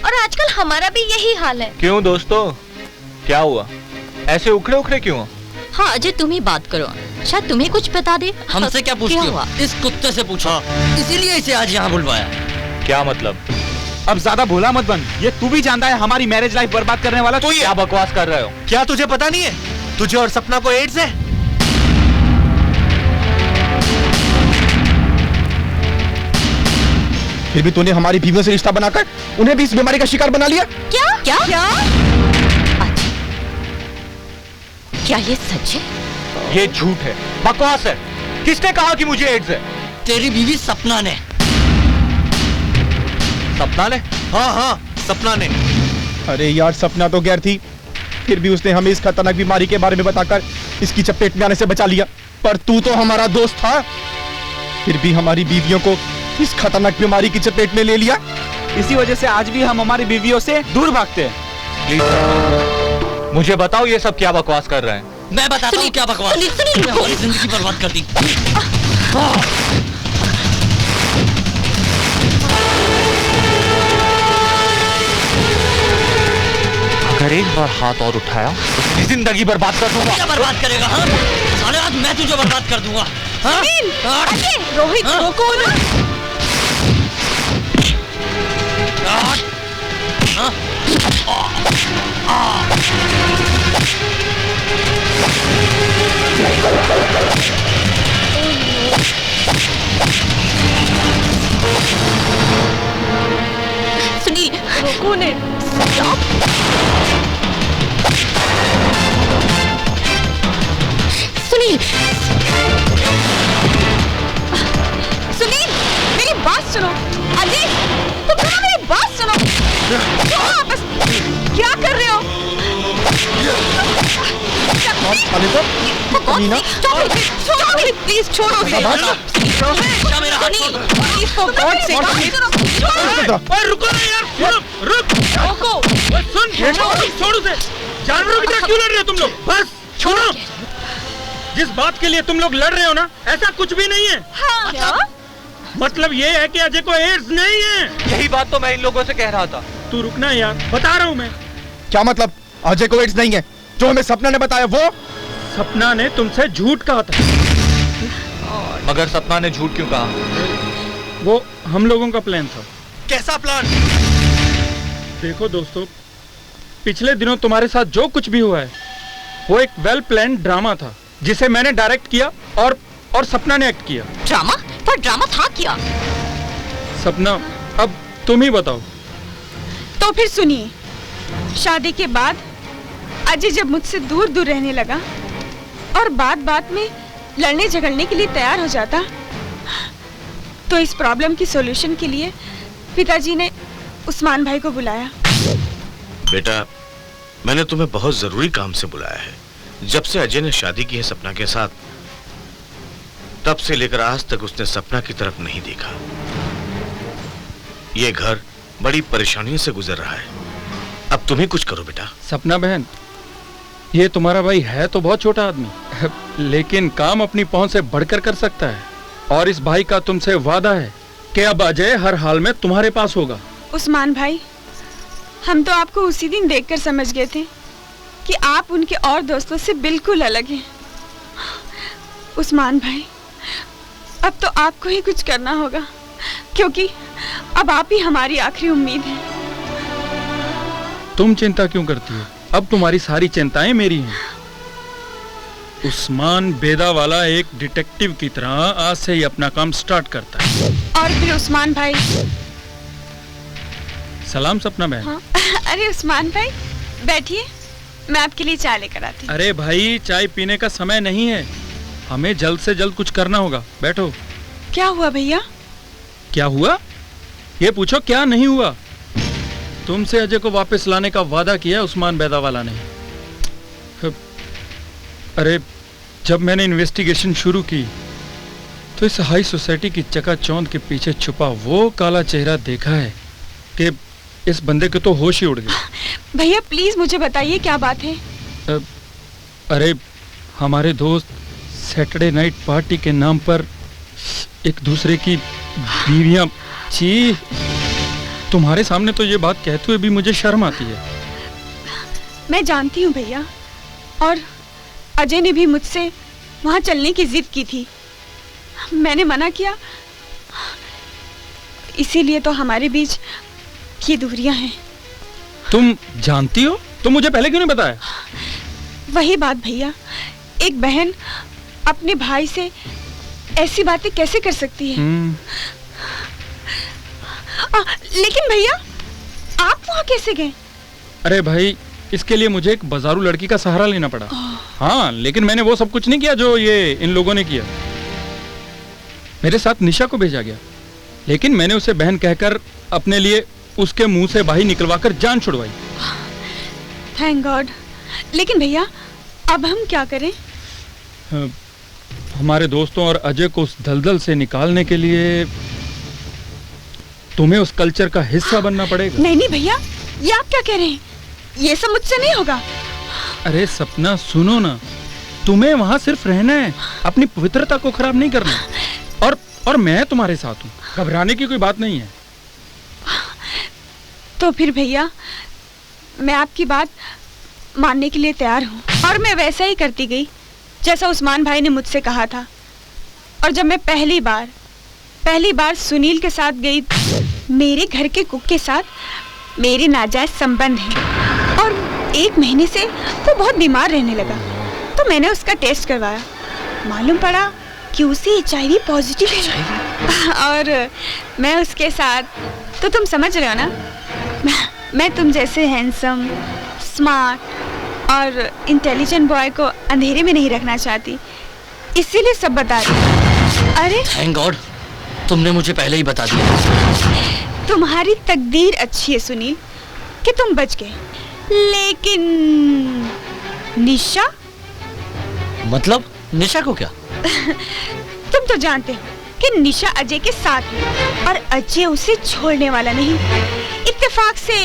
और आजकल हमारा भी यही हाल है। क्यों दोस्तों, क्या हुआ? ऐसे उखड़े उखड़े क्यों? हाँ अजय, तुम ही बात करो, शायद तुम्हें कुछ बता दे। हमसे क्या पूछती हो? इस कुत्ते से पूछो। इसीलिए इसे आज यहाँ बुलवाया। क्या मतलब? अब ज्यादा भोला मत बन, ये तू भी जानता है हमारी मैरिज लाइफ बर्बाद करने वाला तू ही है। क्या बकवास कर रहे हो? क्या तुझे पता नहीं है, तुझे और सपना को एड्स है? फिर भी तूने हमारी बीवियों से रिश्ता बनाकर उन्हें भी इस बीमारी का शिकार बना लिया। क्या क्या क्या? क्या ये सच है? ये झूठ है, बकवास है। किसने कहा कि मुझे एड्स है? तेरी बीवी सपना ने। सपना ने? हाँ हाँ, सपना ने। अरे यार, सपना तो गैर थी, फिर भी उसने हमें इस खतरनाक बीमारी के बारे में बताकर इसकी चपेट में आने से बचा लिया। पर तू तो हमारा दोस्त था, फिर भी हमारी बीवियों को इस खतरनाक बीमारी की चपेट में ले लिया। इसी वजह से आज भी हम हमारी बीवियों से दूर भागते हैं। प्लीज मुझे बताओ, ये सब क्या बकवास कर रहे हैं? मैं बताता हूँ क्या बकवास। तूने हमारी जिंदगी बर्बाद कर दी। अगर एक बार हाथ और उठाया तो तेरी जिंदगी बर्बाद कर दूंगा। क्या बर्बाद करेगा? हाँ? साले आज मैं तुझे बर्बाद कर दूंगा। हाँ? रोहित रोको ना। सुनील, रोको ने। सुनील, सुनील, मेरी बात सुनो। अजय, तुम जरा मेरी बात सुनो। वापस क्या कर रहे हो? प्लीज छोड़ो उसे। रुको ना यार, रुक। सुन, छोड़ उसे। जानवरों की तरह क्यों लड़ रहे हो तुम लोग? बस छोड़ो। जिस बात के लिए तुम लोग लड़ रहे हो ना, ऐसा कुछ भी नहीं है। हाँ, क्या? मतलब ये है कि अजय को एड्स नहीं है। यही बात तो मैं इन लोगों से कह रहा था। तू रुकना यार, बता रहा हूँ मैं। क्या मतलब? अजय को एड्स नहीं है? जो हमें सपना ने बताया वो? सपना ने तुमसे झूठ कहा था। मगर सपना ने झूठ क्यों कहा? वो हम लोगों का प्लान था। कैसा प्लान? देखो दोस्तों, पिछले दिनों तुम्हारे साथ जो कुछ भी हुआ है वो एक वेल प्लान ड्रामा था जिसे मैंने डायरेक्ट किया और सपना ने एक्ट किया। ड्रामा? पर ड्रामा था क्या? सपना, अब तुम ही बताओ। तो फिर सुनिए, शादी के बाद अजय जब मुझसे दूर दूर रहने लगा और बात बात में लड़ने झगड़ने के लिए तैयार हो जाता, तो इस प्रॉब्लम की सॉल्यूशन के लिए पिताजी ने उस्मान भाई को बुलाया। बेटा, मैंने तुम्हें बहुत जरूरी काम से बुलाया है। जब से अजय ने शादी की है सपना के साथ, तब से लेकर आज तक उसने सपना की तरफ नहीं देखा। ये घर बड़ी परेशानियों से गुजर रहा है। अब तुम ही कुछ करो बेटा। सपना बहन, ये तुम्हारा भाई है तो बहुत छोटा आदमी, लेकिन काम अपनी पहुंच से बढ़कर कर सकता है। और इस भाई का तुमसे वादा है कि अब अजय हर हाल में तुम्हारे पास होगा। उस्मान भाई, हम तो आपको उसी दिन देखकर समझ गए थे कि आप उनके और दोस्तों से बिल्कुल अलग हैं। उस्मान भाई, अब तो आपको ही कुछ करना होगा, क्योंकि अब आप ही हमारी आखिरी उम्मीद हैं। तुम चिंता क्यों करती हो? अब तुम्हारी सारी चिंताएं मेरी हैं। उस्मान बेदावाला एक डिटेक्टिव की तरह आज से ही अपना काम स्टार्ट करता है। और फिर उस्मान भाई। सलाम सपना बहन। हाँ? अरे उस्मान भाई, बैठिए, मैं आपके लिए चाय लेकर आती हूँ। अरे भाई, चाय पीने का समय नहीं है, हमें जल्द से जल्द कुछ करना होगा। बैठो। क्या हुआ भैया? क्या हुआ? ये पूछो क्या नहीं हुआ। तुमसे अजय को वापस लाने का वादा किया उस्मान बेदावाला ने। अरे, जब मैंने इन्वेस्टिगेशन शुरू की तो इस हाई सोसाइटी की चकाचौंध के पीछे छुपा वो काला चेहरा देखा है कि इस बंदे के तो होश ही उड़ गए। भैया प्लीज मुझे बताइए क्या बात है। अरे, हमारे दोस्त सैटरडे नाइट पार्टी के नाम पर एक दूसरे की बीवियां। जी, तुम्हारे सामने तो ये बात कहते हुए भी मुझे शर्म आती है। मैं जानती हूँ भैया, और अजय ने भी मुझसे वहाँ चलने की जिद की थी। मैंने मना किया, इसीलिए तो हमारे बीच ये दूरियां हैं। तुम जानती हो? तुम मुझे पहले क्यों नहीं बताया? वही बात भैया, एक बहन अपने भाई से ऐसी बातें कैसे कर सकती है? लेकिन भैया, आप वहाँ कैसे गए? अरे भाई, इसके लिए मुझे एक बाजारू लड़की का सहारा लेना पड़ा। हाँ, लेकिन मैंने वो सब कुछ नहीं किया जो ये इन लोगों ने किया। मेरे साथ निशा को भेजा गया, लेकिन मैंने उसे बहन कहकर अपने लिए उसके मुंह से बाही निकलवाकर जान छुड़वाई। Thank God. लेकिन भैया, अब हम क्या करें? हमारे दोस्तों और अजय को उस दलदल से निकालने के लिए तुम्हें उस कल्चर का हिस्सा बनना पड़ेगा। नहीं नहीं भैया, ये आप क्या कह रहे हैं? ये सब मुझसे नहीं होगा। अरे सपना, सुनो ना, तुम्हें वहाँ सिर्फ रहना है, अपनी पवित्रता को खराब नहीं करना। और मैं तुम्हारे साथ हूँ, घबराने की कोई बात नहीं है। तो फिर भैया, मैं आपकी बात मानने के लिए तैयार हूँ, और मैं वैसा ही करती गई जैसा उस्मान भाई ने मुझसे कहा था। और जब मैं पहली बार सुनील के साथ गई, मेरे घर के कुक के साथ मेरे नाजायज संबंध हैं, और 1 महीने से वो बहुत बीमार रहने लगा, तो मैंने उसका टेस्ट करवाया। मालूम पड़ा कि उसे HIV पॉजिटिव है। और मैं उसके साथ, तो तुम समझ रहे हो ना, मैं तुम जैसे हैंडसम, स्मार्ट और इंटेलिजेंट बॉय को अंधेरे में नहीं रखना चाहती, इसीलिए सब बता रही। अरे थैंक गॉड, तुमने मुझे पहले ही बता दिया। तुम्हारी तकदीर अच्छी है सुनील कि तुम बच गए, लेकिन निशा? मतलब निशा को क्या? तुम तो जानते हो कि निशा अजय के साथ है, और अजय उसे छोड़ने वाला नहीं। इत्तेफाक से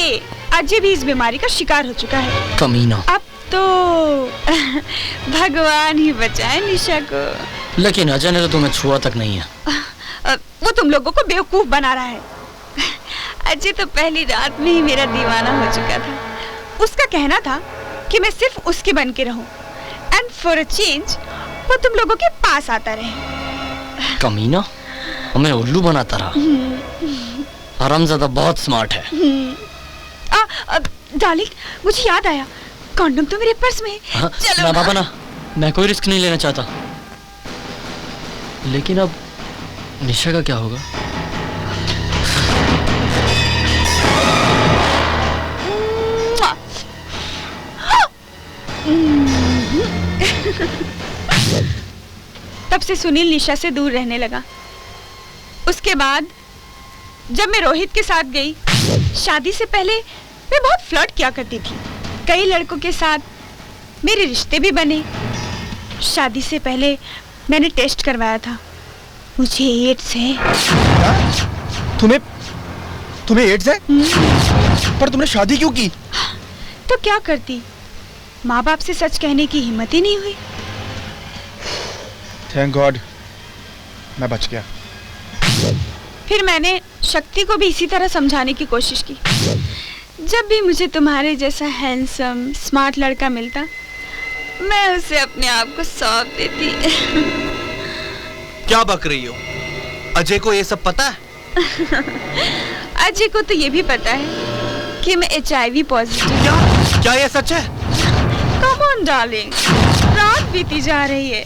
अजय भी इस बीमारी का शिकार हो चुका है। कमीना। अब तो भगवान ही बचाए निशा को। लेकिन अजय ने तो तुम्हें छुआ तक नहीं है। वो तुम लोगों को बेवकूफ बना रहा है। अजय तो पहली रात में ही मेरा दीवाना हो चुका था। उसका कहना था कि मैं सिर्फ उसके बन के रहूं, एंड फॉर अ चेंज वो तुम लोगों के पास आता रहे। कमीना, हमें उल्लू बनाता रहा। हरामज़ादा बहुत स्मार्ट है। डार्लिंग, मुझे याद आया, कॉन्डम तो मेरे पर्स में है। हाँ, चलो ना पापा ना, मैं कोई रिस्क नहीं लेना चाहता। लेकिन अब निशा का क्या होगा? तब से सुनील निशा से दूर रहने लगा। उसके बाद जब मैं रोहित के साथ गई, शादी से पहले मैं बहुत फ्लर्ट किया करती थी। कई लड़कों के साथ मेरे रिश्ते भी बने। शादी से पहले मैंने टेस्ट करवाया था, मुझे एड्स है। तुम्हें एड्स है? पर तुमने शादी क्यों की? तो क्या करती, माँ बाप से सच कहने की हिम्मत ही नहीं हुई। थैंक गॉड मैं बच गया। फिर मैंने शक्ति को भी इसी तरह समझाने की कोशिश की। जब भी मुझे तुम्हारे जैसा हैंडसम स्मार्ट लड़का मिलता, मैं उसे अपने आप को सौंप देती। क्या बक रही हो? अजय को ये सब पता है? अजय को तो ये भी पता है कि मैं HIV पॉजिटिव। क्या ये सच है? कम ऑन डार्लिंग, रात बीती जा रही है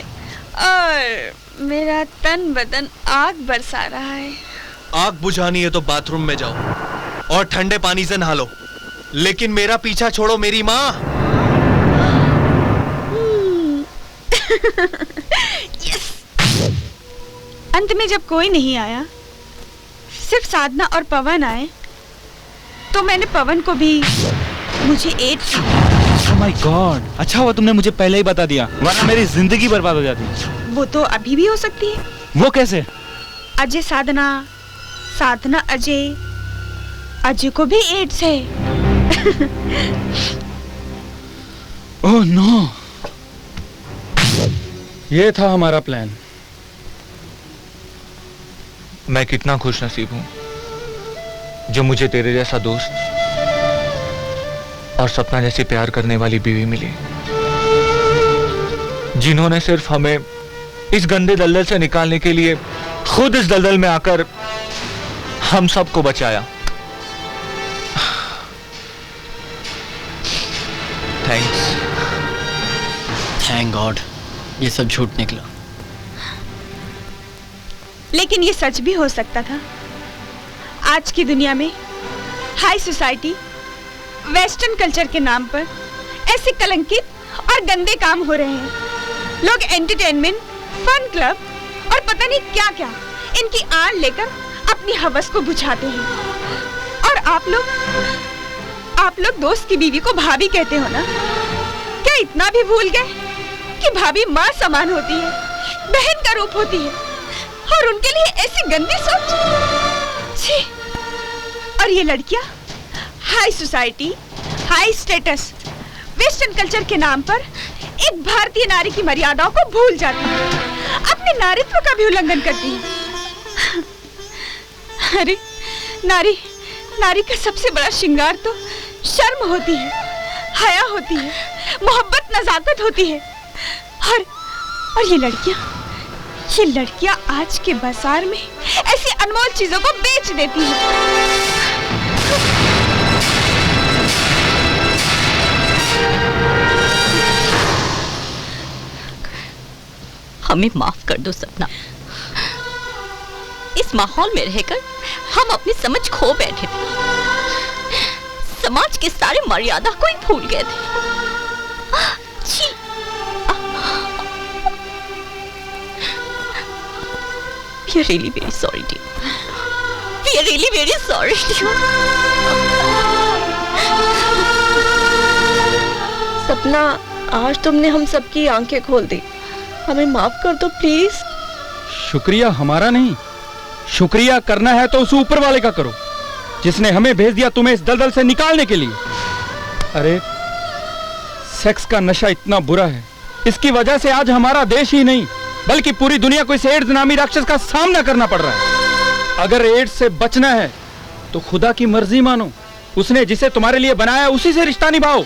और मेरा तन बदन आग बरसा रहा है। आग बुझानी है तो बाथरूम में जाओ और ठंडे पानी से नहा लो, लेकिन मेरा पीछा छोड़ो मेरी माँ। यस। अंत में जब कोई नहीं आया, सिर्फ साधना और पवन आए, तो मैंने पवन को भी मुझे एड्स। ओह माय गॉड, अच्छा हुआ तुमने मुझे पहले ही बता दिया, वरना मेरी जिंदगी बर्बाद हो जाती। वो तो अभी भी हो सकती है। वो कैसे? अजय साधना, साधना अजय, अजय को भी एड्स है। ओह नो, ये था हमारा प्लान। मैं कितना खुश नसीब हूं जो मुझे तेरे जैसा दोस्त और सपना जैसी प्यार करने वाली बीवी मिली, जिन्होंने सिर्फ हमें इस गंदे दलदल से निकालने के लिए खुद इस दलदल में आकर हम सबको बचाया। थैंक्स। थैंक गॉड ये सब झूठ निकला। लेकिन ये सच भी हो सकता था। आज की दुनिया में हाई सोसाइटी, वेस्टर्न कल्चर के नाम पर ऐसे कलंकित और गंदे काम हो रहे हैं। लोग एंटरटेनमेंट, फन क्लब और पता नहीं क्या क्या इनकी आड़ लेकर अपनी हवस को बुझाते हैं। और आप लोग दोस्त की बीवी को भाभी कहते हो ना? क्या इतना भी भूल गए कि भाभी माँ समान होती है, बहन का रूप होती है, और उनके लिए ऐसी गंदी सोच? छी! और ये लड़कियां high society, high status, western culture के नाम पर एक भारतीय नारी की मर्यादाओं को भूल जाती है, अपने नारीत्व का भी उल्लंघन करती है। अरे नारी का सबसे बड़ा श्रृंगार तो शर्म होती है, हया होती है, मोहब्बत, नजाकत होती है। और ये लड़कियां आज के बाजार में ऐसी अनमोल चीजों को बेच देती हैं। हमें माफ कर दो सपना। इस माहौल में रहकर हम अपनी समझ खो बैठे थे, समाज के सारे मर्यादा को ही भूल गए थे। छी! We are really very sorry, dear. We are really very sorry, dear. सपना, आज तुमने हम सबकी आंखें खोल दी, हमें माफ कर दो प्लीज। शुक्रिया हमारा नहीं, शुक्रिया करना है तो उस ऊपर वाले का करो, जिसने हमें भेज दिया तुम्हें इस दलदल से निकालने के लिए। अरे सेक्स का नशा इतना बुरा है, इसकी वजह से आज हमारा देश ही नहीं बल्कि पूरी दुनिया को इस एड्स नामी राक्षस का सामना करना पड़ रहा है। अगर एड्स से बचना है तो खुदा की मर्जी मानो, उसने जिसे तुम्हारे लिए बनाया उसी से रिश्ता निभाओ।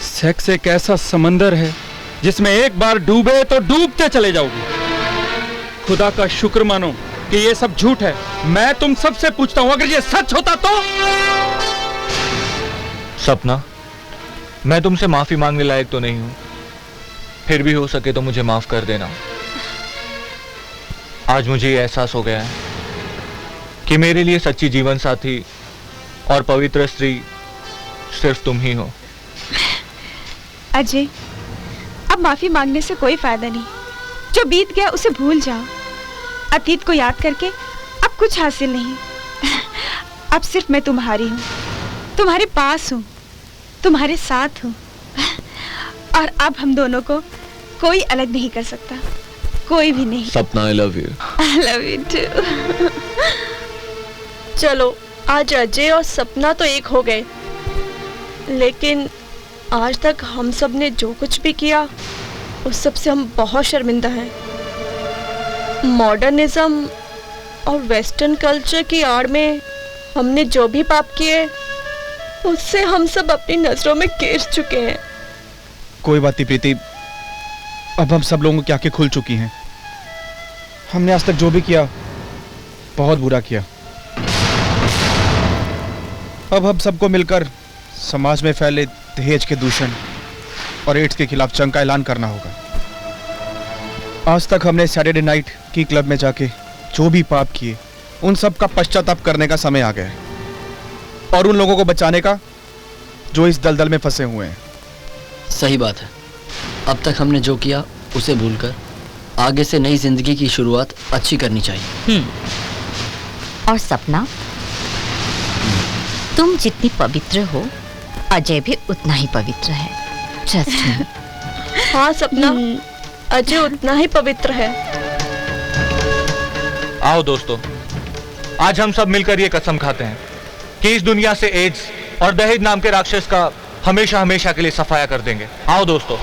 सेक्स एक ऐसा समंदर है जिसमें एक बार डूबे तो डूबते चले जाओगे। खुदा का शुक्र मानो कि ये सब झूठ है। मैं तुम सबसे पूछता हूं, अगर ये सच होता तो? सपना, मैं तुमसे माफी मांगने लायक तो नहीं हूं, फिर भी हो सके तो मुझे माफ कर देना। आज मुझे ये एहसास हो गया है कि मेरे लिए सच्ची जीवन साथी और पवित्र स्त्री सिर्फ तुम ही हो। अजय, अब माफी मांगने से कोई फायदा नहीं। जो बीत गया उसे भूल जाओ। अतीत को याद करके अब कुछ हासिल नहीं। अब सिर्फ मैं तुम्हारी हूँ, तुम्हारे पास हूँ, तुम्हारे साथ हूँ। और अब हम दोनों को कोई अलग नहीं कर सकता, कोई भी नहीं। सपना, आई love you. I love you too। चलो, आज अजय और सपना तो एक हो गए, लेकिन आज तक हम सब ने जो कुछ भी किया उस सब से हम बहुत शर्मिंदा हैं। मॉडर्निज्म और वेस्टर्न कल्चर की आड़ में हमने जो भी पाप किए उससे हम सब अपनी नजरों में गिर चुके हैं। कोई बात नहीं प्रीति, अब हम सब लोगों की आंखें खुल चुकी हैं। हमने आज तक जो भी किया बहुत बुरा किया। अब हम सबको मिलकर समाज में फैले दहेज के दूषण और एड्स के खिलाफ जंग का ऐलान करना होगा। आज तक हमने सैटरडे नाइट की क्लब में जाके जो भी पाप किए उन सब का पश्चाताप करने का समय आ गया है, और उन लोगों को बचाने का जो इस दलदल में फंसे हुए हैं। सही बात है। अब तक हमने जो किया उसे भूलकर आगे से नई जिंदगी की शुरुआत अच्छी करनी चाहिए। और सपना, तुम जितनी पवित्र हो अजय भी उतना ही पवित्र है। Trust me. हाँ सपना, अजय उतना ही पवित्र है। आओ दोस्तों, आज हम सब मिलकर ये कसम खाते हैं कि इस दुनिया से एड्स और दहेज नाम के राक्षस का हमेशा हमेशा के लिए सफाया कर देंगे। आओ दोस्तों।